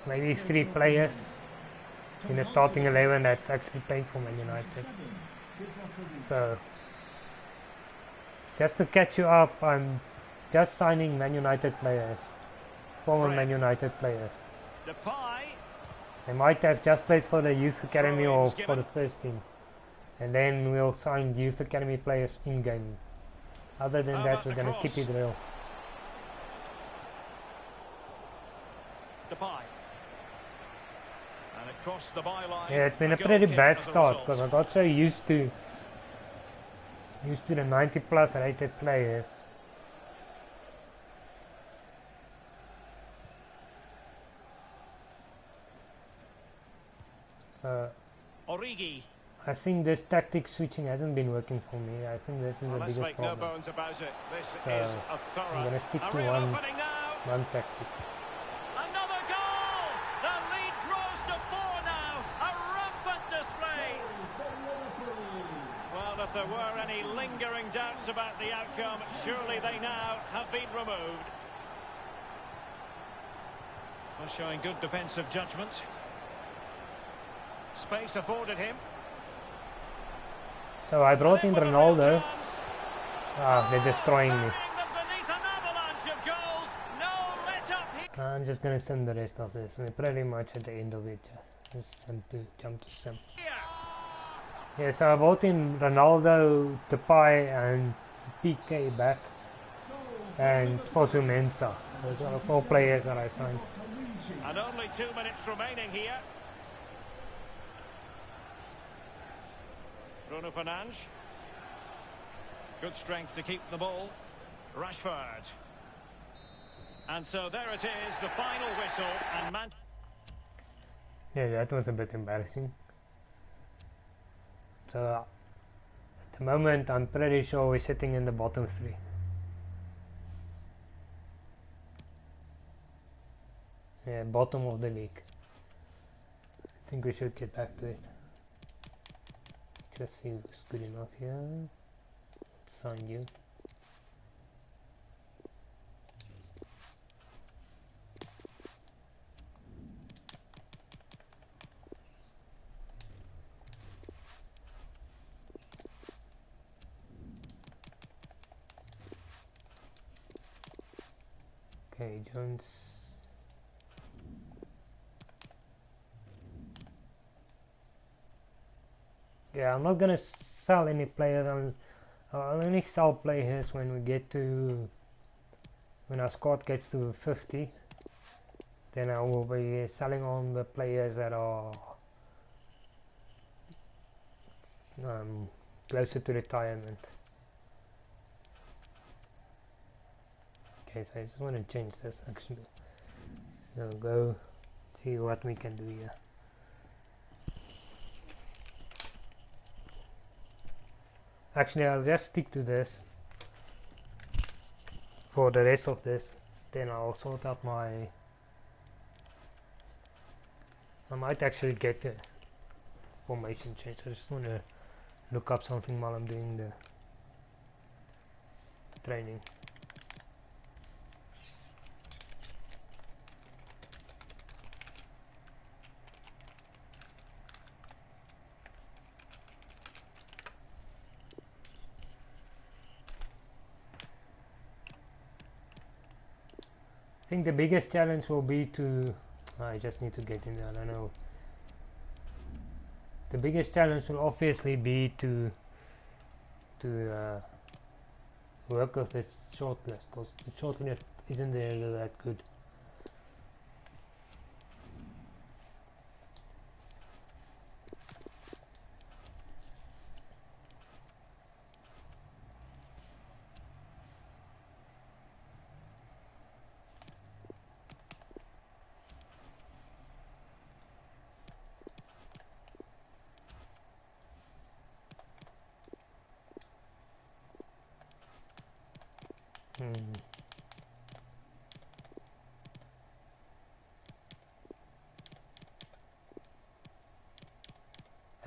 maybe 3 players in the starting 11 that's actually playing for Man United. So, just to catch you up, I'm just signing Man United players, former Man United players. Depay. They might have just played for the youth academy or Throw-ins for given. the first team, and then we'll sign youth academy players in game. Other than How that, about we're the gonna keep cross? it real. Depay. And it crossed the byline. Yeah, it's been a goal pretty kick bad as a start result. because I got so used to the 90 plus rated players. So Origi. I think this tactic switching hasn't been working for me. I think this is Well, the let's biggest make no problem. bones about it. This So, is a thorough. I'm gonna stick a to real one opening now. tactic. Another goal! The lead grows to 4 now. A rampant display. Well, if there were any lingering doubts about the outcome, surely they now have been removed. Well, showing good defensive judgment. Space afforded him. So I brought in And then with a Ronaldo. chance. They're destroying me. Burying them beneath an avalanche of goals. No let up here. I'm just gonna send the rest of this. We're pretty much at the end of it. Just jump to sim. Yeah, so I brought in Ronaldo, Depay and PK back, and Fosu Mensah. Those are the 4 players that I signed. And only 2 minutes remaining here. Bruno Fernandes. Good strength to keep the ball. Rashford. And so there it is, the final whistle, and Yeah, that was a bit embarrassing. So at the moment I'm pretty sure we're sitting in the bottom 3. Yeah, bottom of the league. I think we should get back to it. Just see who's good enough here. Let's sign you. Okay, Jones. Yeah, I'm not gonna sell any players. I'll only sell players when we get to, when our squad gets to 50. Then I will be selling on the players that are closer to retirement. Okay, so I just want to change this actually. So go see what we can do here. Actually, I'll just stick to this for the rest of this. Then I'll sort out my... I might actually get the formation change. I just want to look up something while I'm doing the training. I think the biggest challenge will be to... I just need to get in there, I don't know. The biggest challenge will obviously be to work with this shortlist, because the shortlist isn't really that good.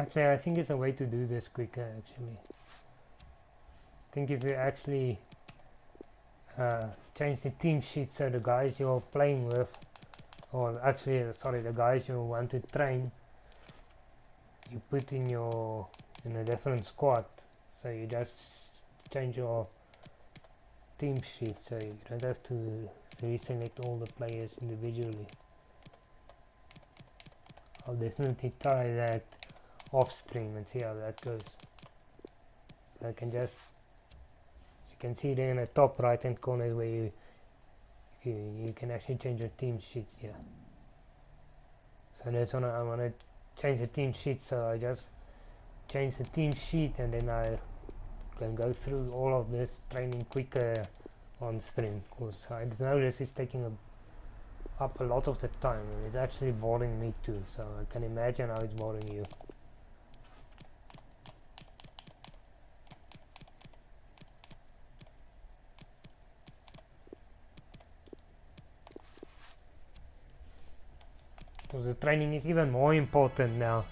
Actually, I think it's a way to do this quicker, actually. I think if you actually change the team sheet so the guys you're playing with, or actually, sorry, the guys you want to train, you put in a different squad. So you just change your team sheet, so you don't have to reselect all the players individually. I'll definitely try that off stream and see how that goes. So I can just, you can see there in the top right hand corner where you can actually change your team sheets here. So that's when I want to change the team sheet, so I just change the team sheet and then I can go through all of this training quicker on stream, because I know this is taking up a lot of the time and it's actually boring me too, so I can imagine how it's boring you. Because the training is even more important now.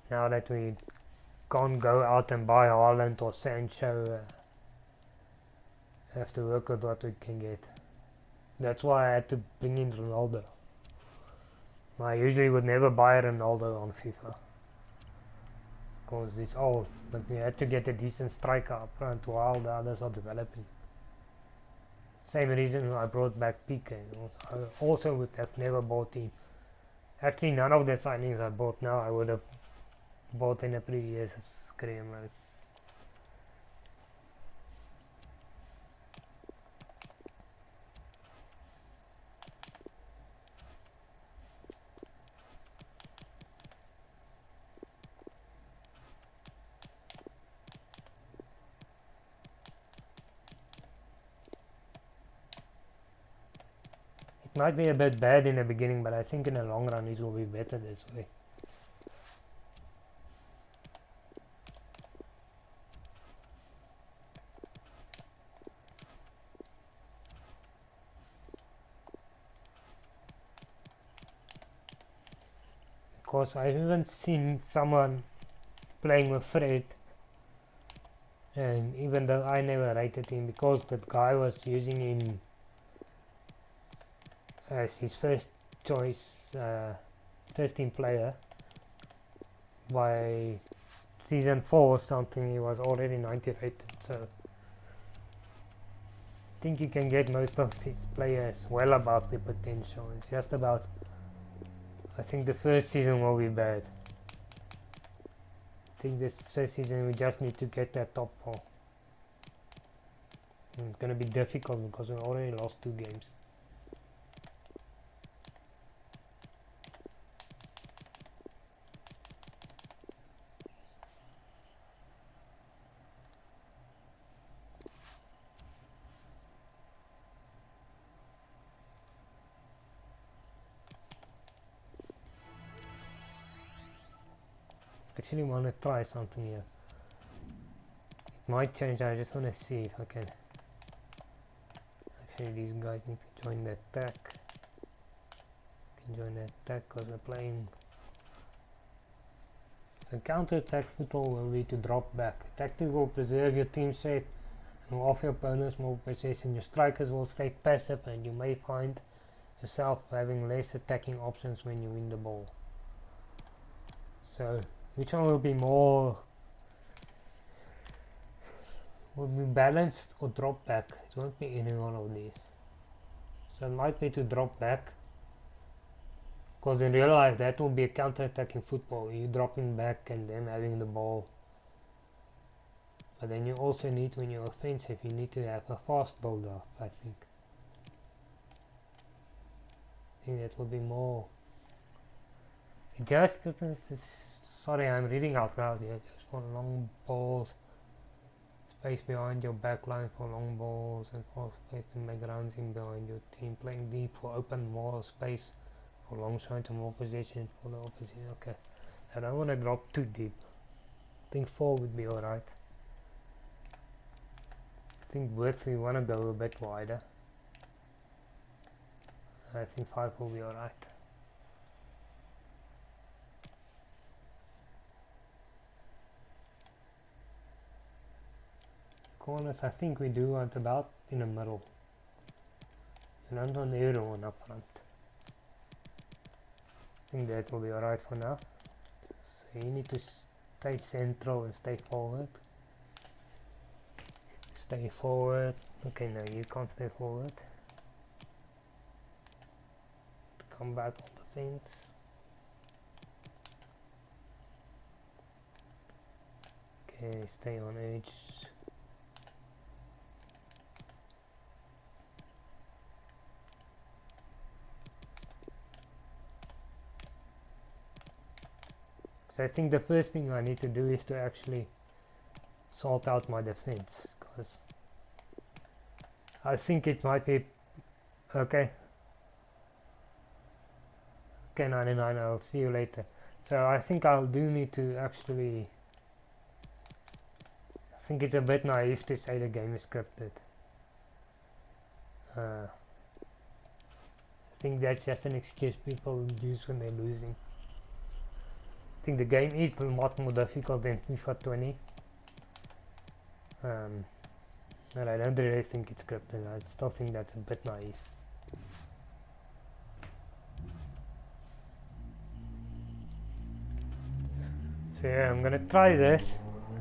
Now that we can't go out and buy Haaland or Sancho, have to work with what we can get. That's why I had to bring in Ronaldo. I usually would never buy Ronaldo on FIFA, because he's old, but you had to get a decent striker up front while the others are developing. Same reason I brought back PK. I also would have never bought him. Actually, none of the signings I bought now I would have bought in a previous career mode. It might be a bit bad in the beginning, but I think in the long run it will be better this way. Because I've even seen someone playing with Fred, and even though I never rated him, because that guy was using him as his first choice, first team player, by season 4 or something he was already 90 rated, so I think you can get most of these players well above their potential. It's just about, I think the first season will be bad. I think this first season we just need to get that top 4. And it's gonna be difficult because we already lost 2 games. actually want to try something here. It might change, I just want to see if I can. Actually, these guys need to join the attack. Can join the attack because we're playing. So counter-attack football will be to drop back. Tactics will preserve your team shape and will offer opponents more possession. Your strikers will stay passive and you may find yourself having less attacking options when you win the ball. So which one will be more, will be balanced or drop back? It won't be any one of these. So it might be to drop back, because in real life that will be a counter-attacking football, you dropping back and them having the ball. But then you also need, when you're offensive, you need to have a fast build-up, I think. I think that will be more. Just, sorry, I'm reading out loud here. Just for long balls, space behind your back line for long balls, and for space to make runs in behind your team. Playing deep for open more space for long shot to more position for the opposition. Okay, I don't want to drop too deep. I think 4 would be alright. I think width we want to go a bit wider. I think 5 will be alright. Corners I think we do want about in the middle. And I'm on the other one up front. I think that will be alright for now. So you need to stay central and stay forward. Stay forward. Okay, no, you can't stay forward. Come back on the fence. Okay, stay on edge. So I think the first thing I need to do is to actually sort out my defense, because I think it might be okay. Okay, 99, I'll see you later. So I think I'll do need to actually, I think it's a bit naive to say the game is scripted. I think that's just an excuse people use when they're losing. I think the game is a lot more difficult than FIFA 20. And I don't really think it's scripted. I still think that's a bit naive. So yeah, I'm gonna try this.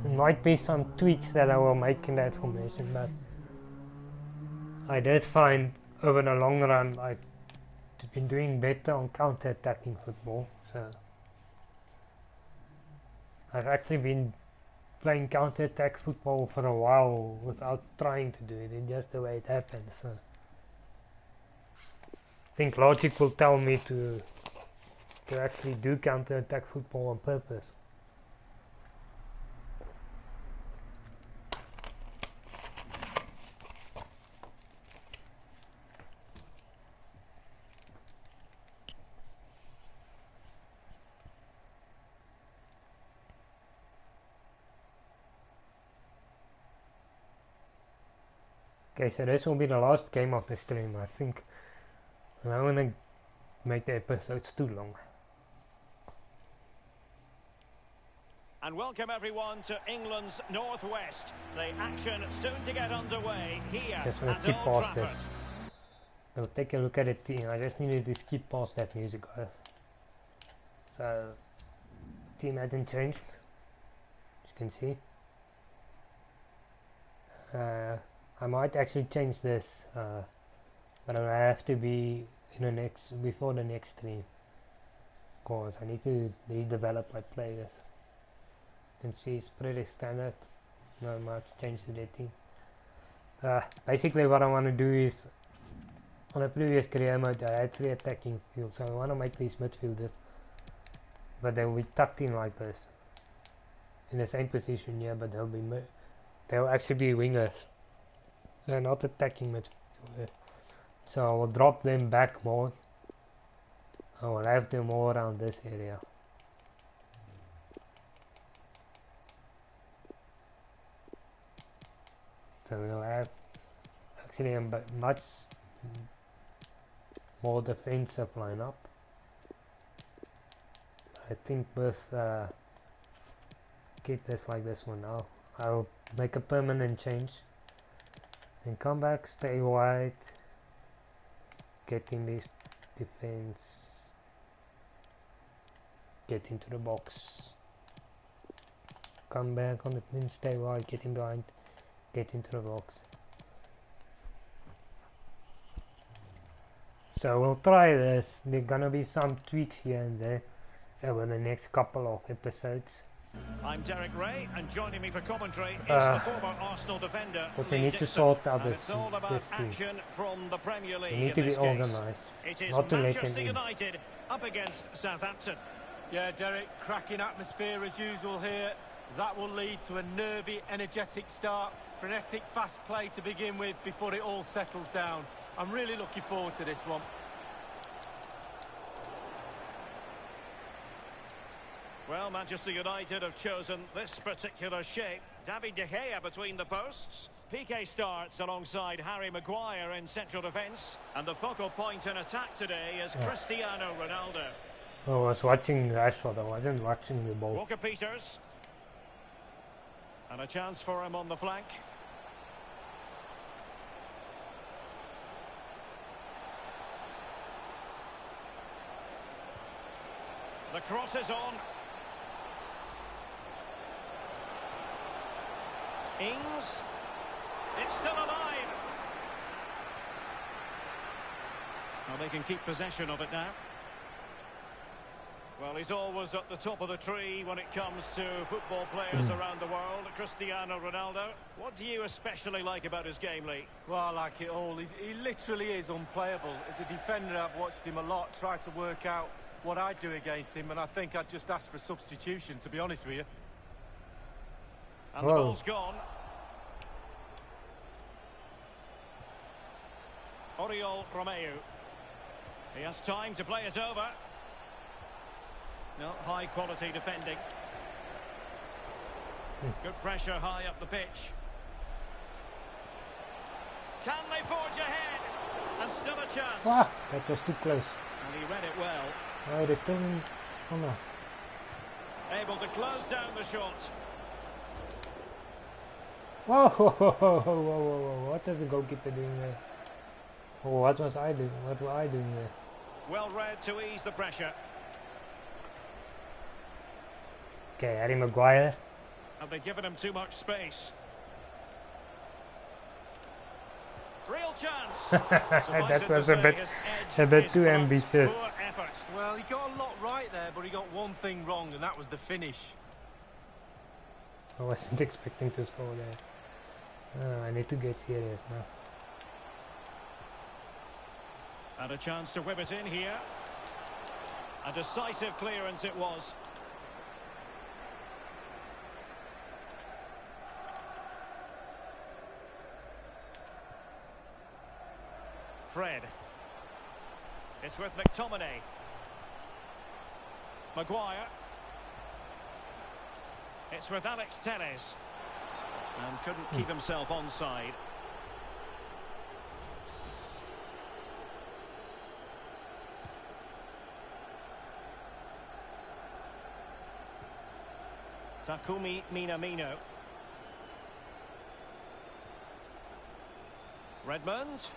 There might be some tweaks that I will make in that formation, but I did find over the long run I've been doing better on counter-attacking football. So I've actually been playing counter-attack football for a while without trying to do it. It's just the way it happens. So I think logic will tell me to actually do counter-attack football on purpose. Okay, so this will be the last game of the stream, I think. I don't want to make the episodes too long. And welcome everyone to England's Northwest. The action soon to get underway here Just want to at skip Old past this. Trafford. I'll take a look at it. I just needed to skip past that music, guys. So, team hasn't changed, as you can see. I might actually change this, but I have to be in the before the next stream, because I need to redevelop my players. You can see it's pretty standard, not much change to the team. Basically what I want to do is, on the previous career mode I had 3 attacking fields, so I want to make these midfielders, but they'll be tucked in like this, in the same position here, but they'll actually be wingers. They're not attacking midfielders. So I will drop them back more. I will have them more around this area. So we'll have actually a much more defensive lineup. I think with keep this like this one now. I'll make a permanent change. Then come back, stay wide, get in this defense, get into the box. Come back on the pin, stay wide, get in behind, get into the box. So we'll try this. There are gonna be some tweaks here and there over the next couple of episodes. I'm Derek Ray, and joining me for commentary is the former Arsenal defender. But we need to sort out this all about team. action from the Premier League. We need to be organised. It is not to let Manchester them in. United up against Southampton. Yeah, Derek, cracking atmosphere as usual here. That will lead to a nervy, energetic start. Frenetic, fast play to begin with before it all settles down. I'm really looking forward to this one. Well, Manchester United have chosen this particular shape. David De Gea between the posts. PK starts alongside Harry Maguire in central defence. And the focal point in attack today is Cristiano Ronaldo. I was watching Rashford, I wasn't watching the ball. Walker Peters. And a chance for him on the flank. The cross is on. Ings. It's still alive. Well, they can keep possession of it now. Well, he's always at the top of the tree when it comes to football players around the world. Cristiano Ronaldo. What do you especially like about his game, Lee? Well, I like it all. He literally is unplayable. As a defender, I've watched him a lot, tried to work out what I'd do against him, and I think I'd just ask for substitution, to be honest with you. And the ball's gone. Oriol Romeu. He has time to play it over. No, high quality defending. Good pressure high up the pitch. Can they forge ahead? And still a chance. Ah, that was too close. And he read it well. No, it is still in. Oh no. Able to close down the shot. Whoa, whoa, whoa, whoa, whoa, whoa. What is the goalkeeper doing there? Oh, what was I doing? What were I doing there? Well read to ease the pressure. Okay, Harry Maguire. Have they given him too much space? Real chance. That was a bit too ambitious. Poor effort. Well, he got a lot right there, but he got one thing wrong, and that was the finish. I wasn't expecting to score there. I need to get serious now. And a chance to whip it in here. A decisive clearance it was. Fred. It's with McTominay. Maguire. It's with Alex Telles. And couldn't keep himself onside. Takumi Minamino. Redmond.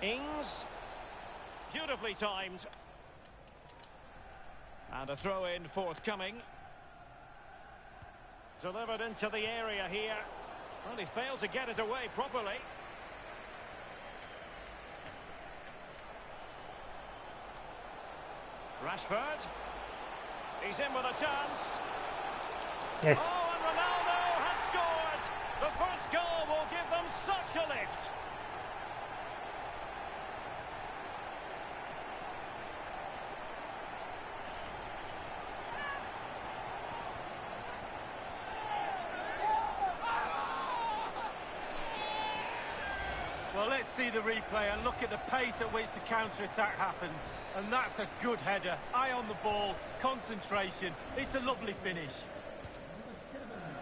Ings. Beautifully timed. And a throw-in forthcoming. Delivered into the area here. Well, he failed to get it away properly. Rashford. He's in with a chance. Yes. Oh, and Ronaldo has scored. The first goal will give them such a lift. Well, let's see the replay and look at the pace at which the counter-attack happens. And that's a good header. Eye on the ball, concentration. It's a lovely finish. Number 6.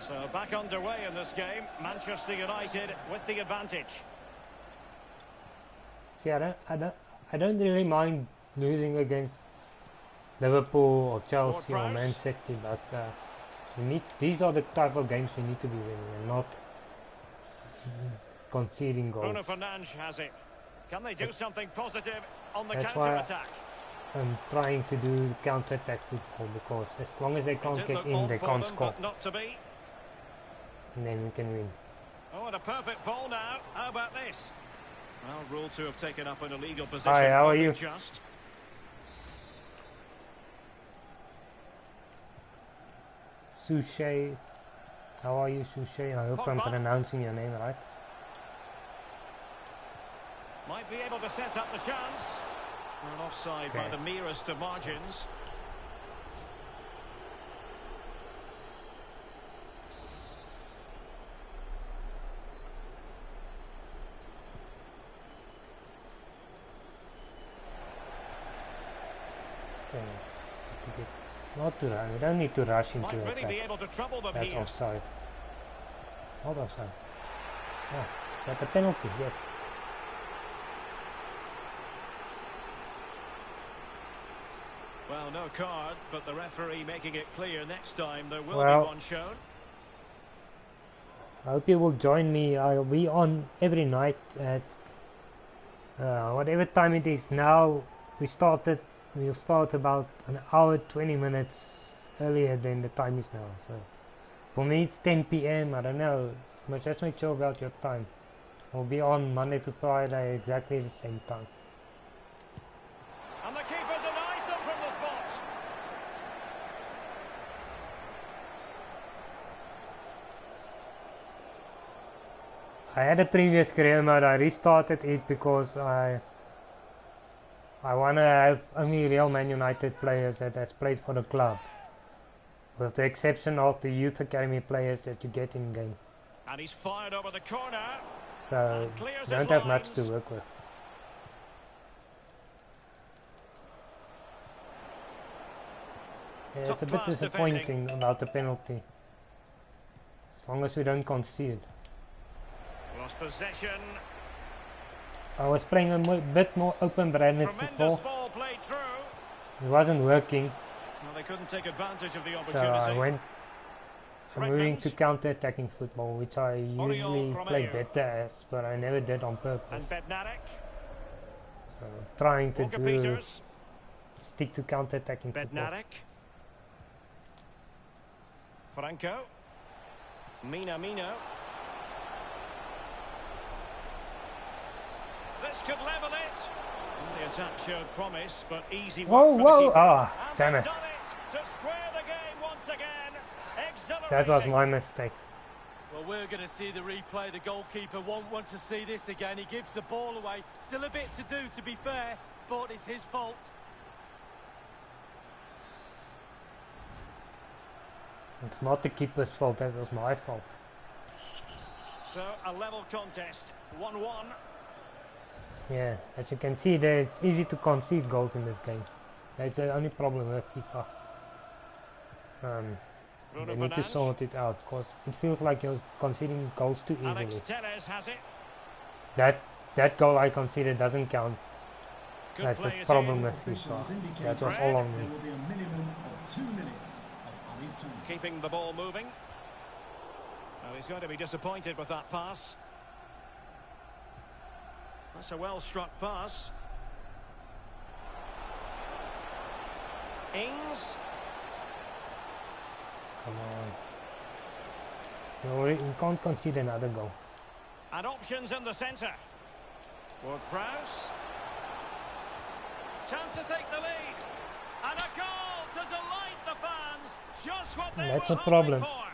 So back underway in this game. Manchester United with the advantage. See, I don't really mind losing against Liverpool or Chelsea or Man City, but these are the type of games we need to be winning and not conceding goals. Bruno Fernandes has it. Can they do something positive on the That's counter-attack? I'm trying to do counter-attack football, because as long as they can't get in, they can't score. Not to be. And then we can win. Oh, and a perfect ball now. How about this? Well, ruled to have taken up an illegal position. Hi, how are you? Just. Sushi. How are you, Sushi? I hope I'm pronouncing your name right. Might be able to set up the chance. An offside by the merest of margins. Not to rush. We don't need to rush into Might it. really be able to trouble them That's here. offside. Not offside. Oh, is that a penalty? Yes. Well, no card, but the referee making it clear next time there will be one shown. I hope you will join me. I'll be on every night at whatever time it is now. We'll start about an hour 20 minutes earlier than the time is now. So for me it's 10 PM. I don't know, but just make sure about your time. I'll be on Monday to Friday exactly the same time. And the keeper denies them from the spot. I had a previous career mode. I restarted it because I want to have only real Man United players that has played for the club, with the exception of the youth academy players that you get in game. And he's fired over the corner. So don't have much to work with. Yeah, it's a bit disappointing about the penalty. As long as we don't concede. Lost possession. I was playing a bit more open-brained football. Ball played through. It wasn't working. Well, they couldn't take advantage of the opportunity. So I'm moving to counter-attacking football, which I usually play better as, but I never did on purpose. And Bednarek. So trying to stick to counter-attacking football. Bednarek. Franco. Minamino. This could level it. And the attack showed promise, but easy work for the keeper. Ah, damn it. Done it to square the game once again. That was my mistake. Well, we're going to see the replay. The goalkeeper won't want to see this again. He gives the ball away. Still a bit to do, to be fair, but it's his fault. It's not the keeper's fault, that was my fault. So, a level contest, 1-1. Yeah, as you can see there, it's easy to concede goals in this game. That's the only problem with FIFA. They need to sort it out, because it feels like you're conceding goals too easily. Alex Telles has it. That goal I conceded doesn't count. That's the problem with FIFA. That was all on me. There will be a minimum of 2 minutes of added time. Keeping the ball moving. Well, he's going to be disappointed with that pass. That's a well-struck pass. Ings. Come on. You can't concede another goal. And options in the centre. Ward-Prowse. Chance to take the lead. And a goal to delight the fans. Just what they That's were a problem. hoping for.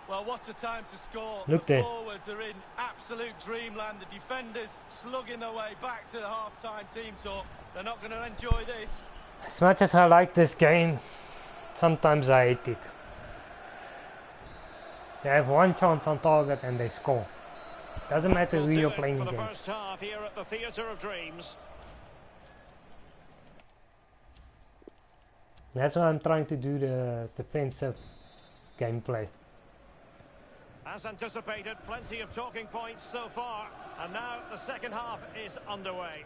Well, what a time to score. Look The there. forwards are in absolute dreamland. The defenders slugging their way back to the half-time team talk. They're not going to enjoy this. As much as I like this game, sometimes I hate it. They have one chance on target and they score. Doesn't matter who you're playing for the against. first half here at the Theatre of Dreams. That's why I'm trying to do the defensive gameplay. As anticipated, plenty of talking points so far, and now the second half is underway.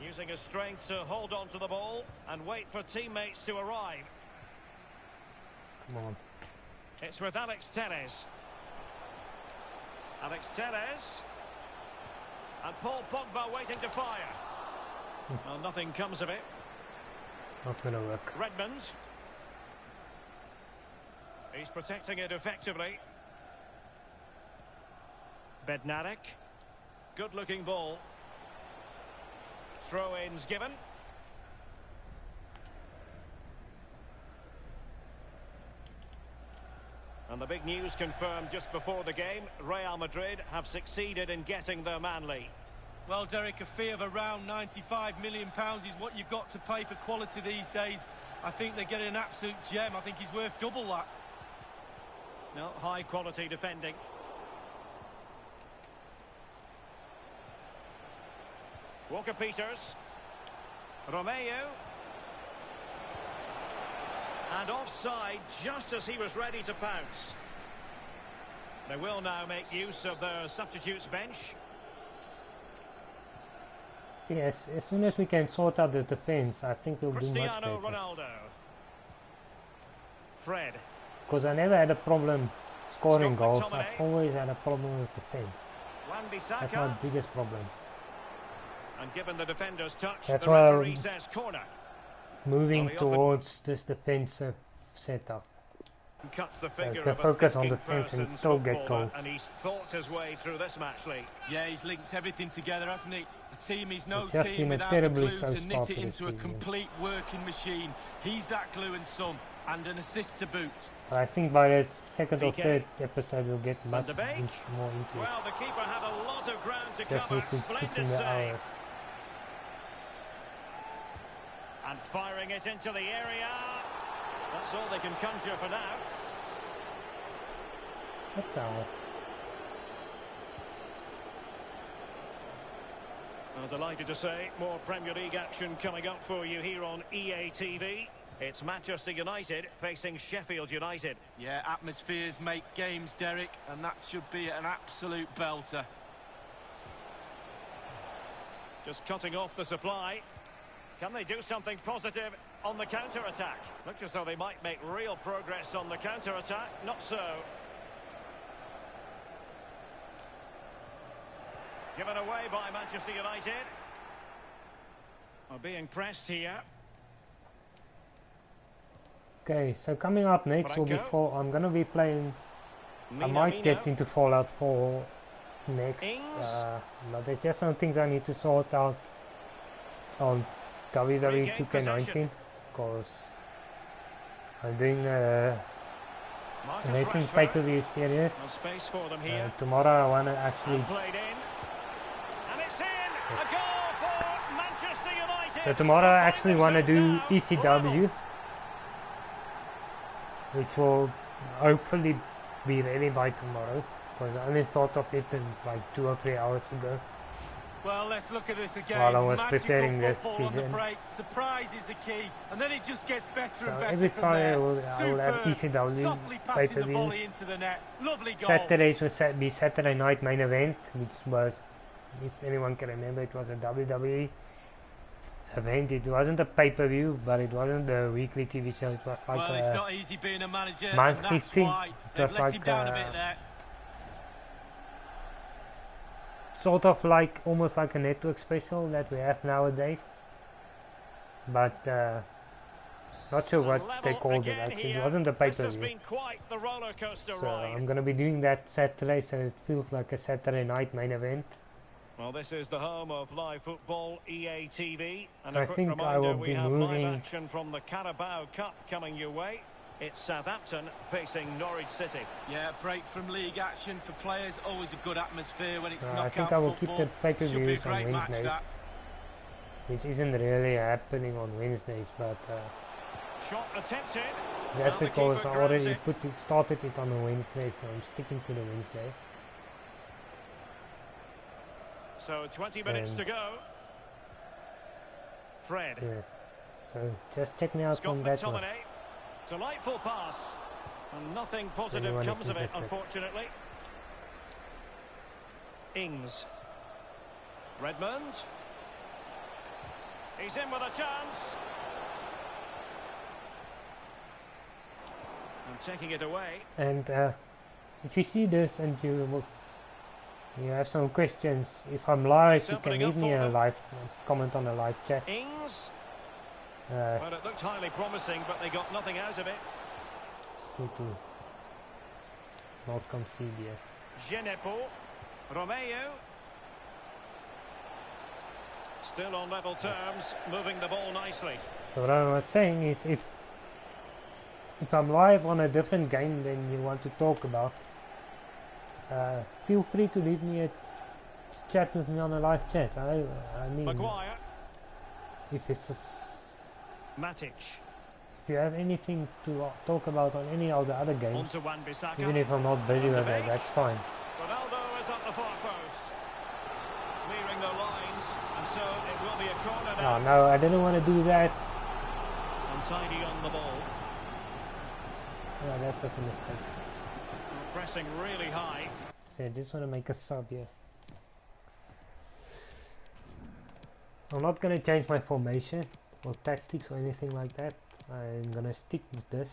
Using his strength to hold on to the ball and wait for teammates to arrive. Come on. It's with Alex Telles. Alex Telles. And Paul Pogba waiting to fire. Well, nothing comes of it. Not gonna work. Redmond. He's protecting it effectively. Bednarek. Good-looking ball. Throw-ins given. And the big news confirmed just before the game, Real Madrid have succeeded in getting their man lead. Well, Derek, a fee of around £95 million is what you've got to pay for quality these days. I think they're getting an absolute gem. I think he's worth double that. No, high-quality defending. Walker-Peters. Romeo. And offside just as he was ready to pounce. They will now make use of their substitutes bench. See, as soon as we can sort out the defense, I think we'll do much Cristiano better. Ronaldo. Fred. Because I never had a problem scoring Scott goals. McTominay. I've always had a problem with defense. Wan-Bissaka. That's my biggest problem. And given the defender's touch, That's the why referee says corner. Moving Well, he offered- towards this defensive setup. Cuts the figure can of a focus on thinking defence and person's still get footballer, goals. and he's thought his way through this match, Lee. Yeah, he's linked everything together, hasn't he? The team is no It's just team been a without the terribly glue slow to knit start it to the into a season. complete working machine. He's that glue and some, and an assist to boot. I think by the second or PK. third episode we'll get much de Beek. more into it. Well, the keeper had a lot of ground to Just cover. need to put in Splendid the save. hours. And firing it into the area. That's all they can conjure for now. What the hell? Well, delighted to say, more Premier League action coming up for you here on EA TV. It's Manchester United facing Sheffield United. Yeah, atmospheres make games, Derek, and that should be an absolute belter. Just cutting off the supply. Can they do something positive on the counter-attack? Looks as though they might make real progress on the counter-attack. Not so. Given away by Manchester United. Are being pressed here. Okay, so coming up next will be Franco. I'm gonna be playing. I might get into Fallout 4 next, Ings. but there's just some things I need to sort out on WWE Regain 2K19 possession. because I'm doing a Marcus racing Rashford. pay-per-view series. No space for them here. Tomorrow I want to actually. Played in. And it's in. A goal for Manchester United. So tomorrow I Find actually want to do themselves now ECW, level. which will hopefully be ready by tomorrow. Because I only thought of it in like 2 or 3 hours ago. Well, let's look at this again. While I was Magical preparing this football on the season. break. Surprise is the key, and then it just gets better So and better every from Friday there. I will have Superb. ECW Softly passing the pay-per-views. volley into the net. Lovely goal. Saturdays will be Saturday night main event, which was, if anyone can remember, it was a WWE event. It wasn't a pay-per-view, but it wasn't a weekly TV show. It was like Well, it's not easy being a manager, and monthly that's thing. why It they've was let him like, down a bit there. sort of like almost like a network special that we have nowadays, but not sure what they Level called it again actually. here. It wasn't a This has pay-per-view. been quite the roller coaster So ride. I'm gonna be doing that Saturday, so it feels like a Saturday night main event. Well, this is the home of live football, EA TV. And I a quick think I reminder, will we be have moving- live action from the Carabao Cup coming your way. It's Southampton facing Norwich City. Yeah, break from league action for players. Always a good atmosphere when it's I knockout think I will keep football. the pay-per-views Should be a on great match, Wednesdays, that. which isn't really happening on Wednesdays, but Shot attempted. that's Well, the because keeper I grabs already it. started it on a Wednesday, so I'm sticking to the Wednesday. So 20 minutes And- to go. Fred. Yeah. So just check me out Scott on that one. McTominay. Delightful pass. And nothing positive Anyone comes is of it, interested. unfortunately. Ings. Redmond. He's in with a chance. And taking it away. And if you see this and you have some questions, if I'm live, It's you can opening leave up me for a them. live comment on the live chat. Ings. Uh, Well, it looked highly promising, but they got nothing out of it. need to not concede here. Genepo. Romeo. Still on level terms, moving the ball nicely. So what I was saying is, if I'm live on a different game than you want to talk about, feel free to leave me a chat with me on a live chat. I mean, Maguire. if it's Matic. if you have anything to talk about on any of the other games, On to Wan-Bissaka. even if I'm not busy with that, that's fine. Ronaldo is at the far post. Clearing the lines, and so it will be a corner now. Oh no, I didn't want to do that. Untidy on the ball. Yeah, that was a mistake. Pressing really high. So I just want to make a sub here. I'm not going to change my formation or tactics or anything like that. I'm going to stick with this.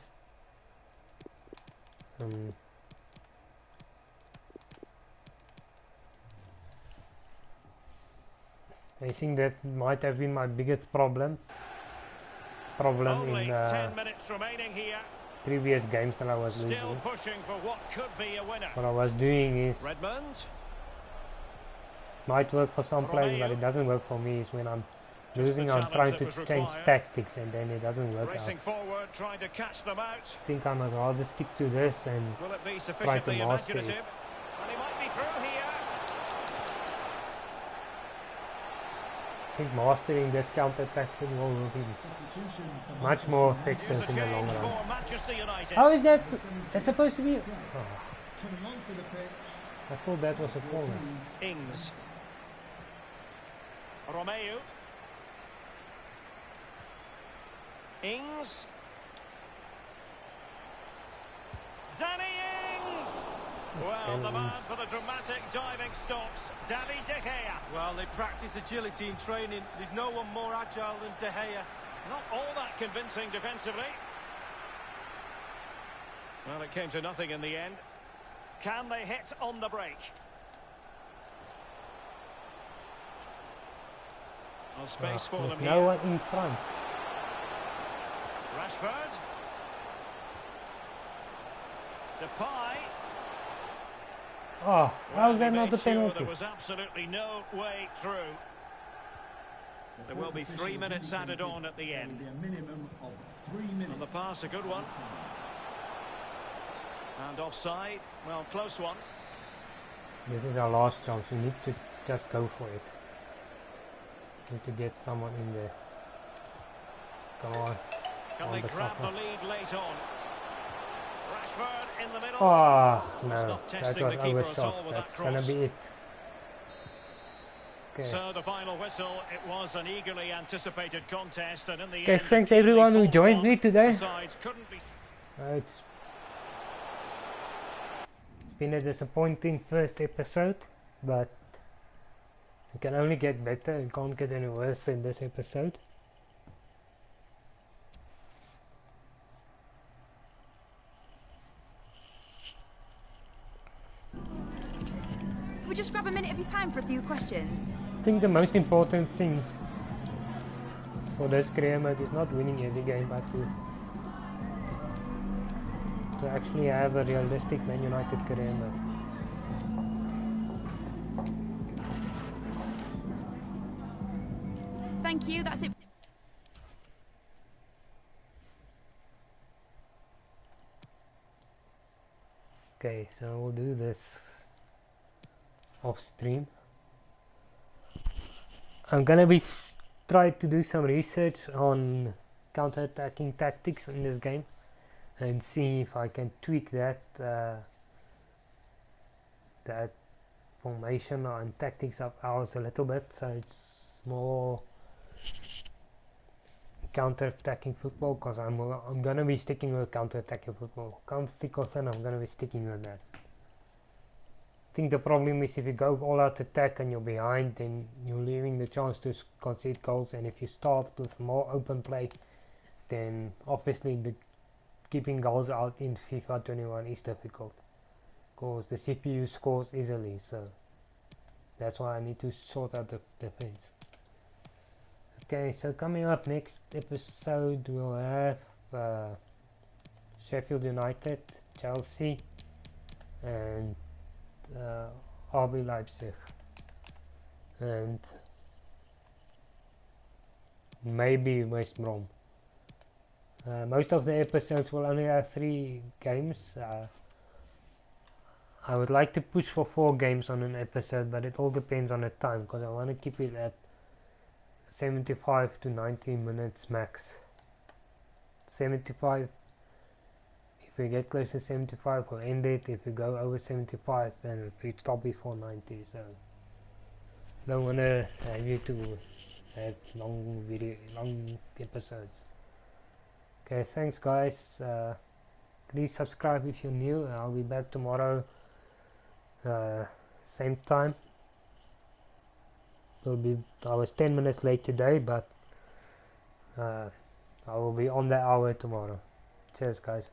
I think that might have been my biggest problem Only in 10 minutes remaining here. previous games that I was Still losing. pushing for what could be a winner. What I was doing is, Redmond. might work for some players, but Romeo. it doesn't work for me. Is when I'm Just losing, the I'm challenge trying that to was change required. tactics and then it doesn't work out. Racing forward, trying to catch them out. I think I must rather stick to this and Will it be sufficiently master it. imaginative? And he might be through here. I think mastering this counter-attacking will be Substitution for much Manchester more United. effective Here's a in the long change run. for Manchester United. How is that? The 17th That's supposed to be. Fred. Oh, Coming onto the pitch, I thought that was a your corner. team. Ings. Romeo. Ings. Danny Ings! Well, the man for the dramatic diving stops, David De Gea. Well, they practice agility in training. There's no one more agile than De Gea. Not all that convincing defensively. Well, it came to nothing in the end. Can they hit on the break? No space for There's them no here. one in front. Rashford. Depay. Oh, how's that Well, he not made a sure penalty? there was absolutely no way through. The There will fourth be official 3 has minutes added indicated on at the there end. will be a minimum of 3 minutes. And the pass, a good one. And offside, well, close one. This is our last chance. We need to just go for it. Need to get someone in there. Come on. Can On they the grab the supper. lead late on? Rashford in the middle. Oh, Was no. not That testing was the keeper at overshot. all with that That's gonna cross. be it. Okay. So the final whistle, it was an eagerly anticipated contest, and in the Okay, end, thanks a keenly everyone who fought joined one. me today. The sides couldn't be. It's been a disappointing first episode, but it can only get better. It can't get any worse than this episode. Can we just grab a minute of your time for a few questions? I think the most important thing for this career mode is not winning every game, but to actually have a realistic Man United career mode. Thank you, that's it. Okay, so we'll do this off stream. I'm gonna be try to do some research on counter-attacking tactics in this game and see if I can tweak that that formation and tactics of ours a little bit, so it's more counter-attacking football, because I'm gonna be sticking with counter-attacking football. Can't stick with it, I'm gonna be sticking with that. I think the problem is if you go all-out attack and you're behind, then you're leaving the chance to concede goals, and if you start with more open play, then obviously the keeping goals out in FIFA 21 is difficult, because the CPU scores easily, so that's why I need to sort out the defense. Okay, so coming up next episode we'll have Sheffield United, Chelsea, and RB Leipzig, and maybe West Brom. Most of the episodes will only have 3 games. I would like to push for 4 games on an episode, but it all depends on the time, because I want to keep it at 75 to 90 minutes max. 75, if we get close to 75 we'll end it. If we go over 75 then we stop before 90, so don't want to have you to have long episodes. Okay, thanks guys. Please subscribe if you're new. I'll be back tomorrow, same time. I was 10 minutes late today, but I will be on the hour tomorrow. Cheers guys.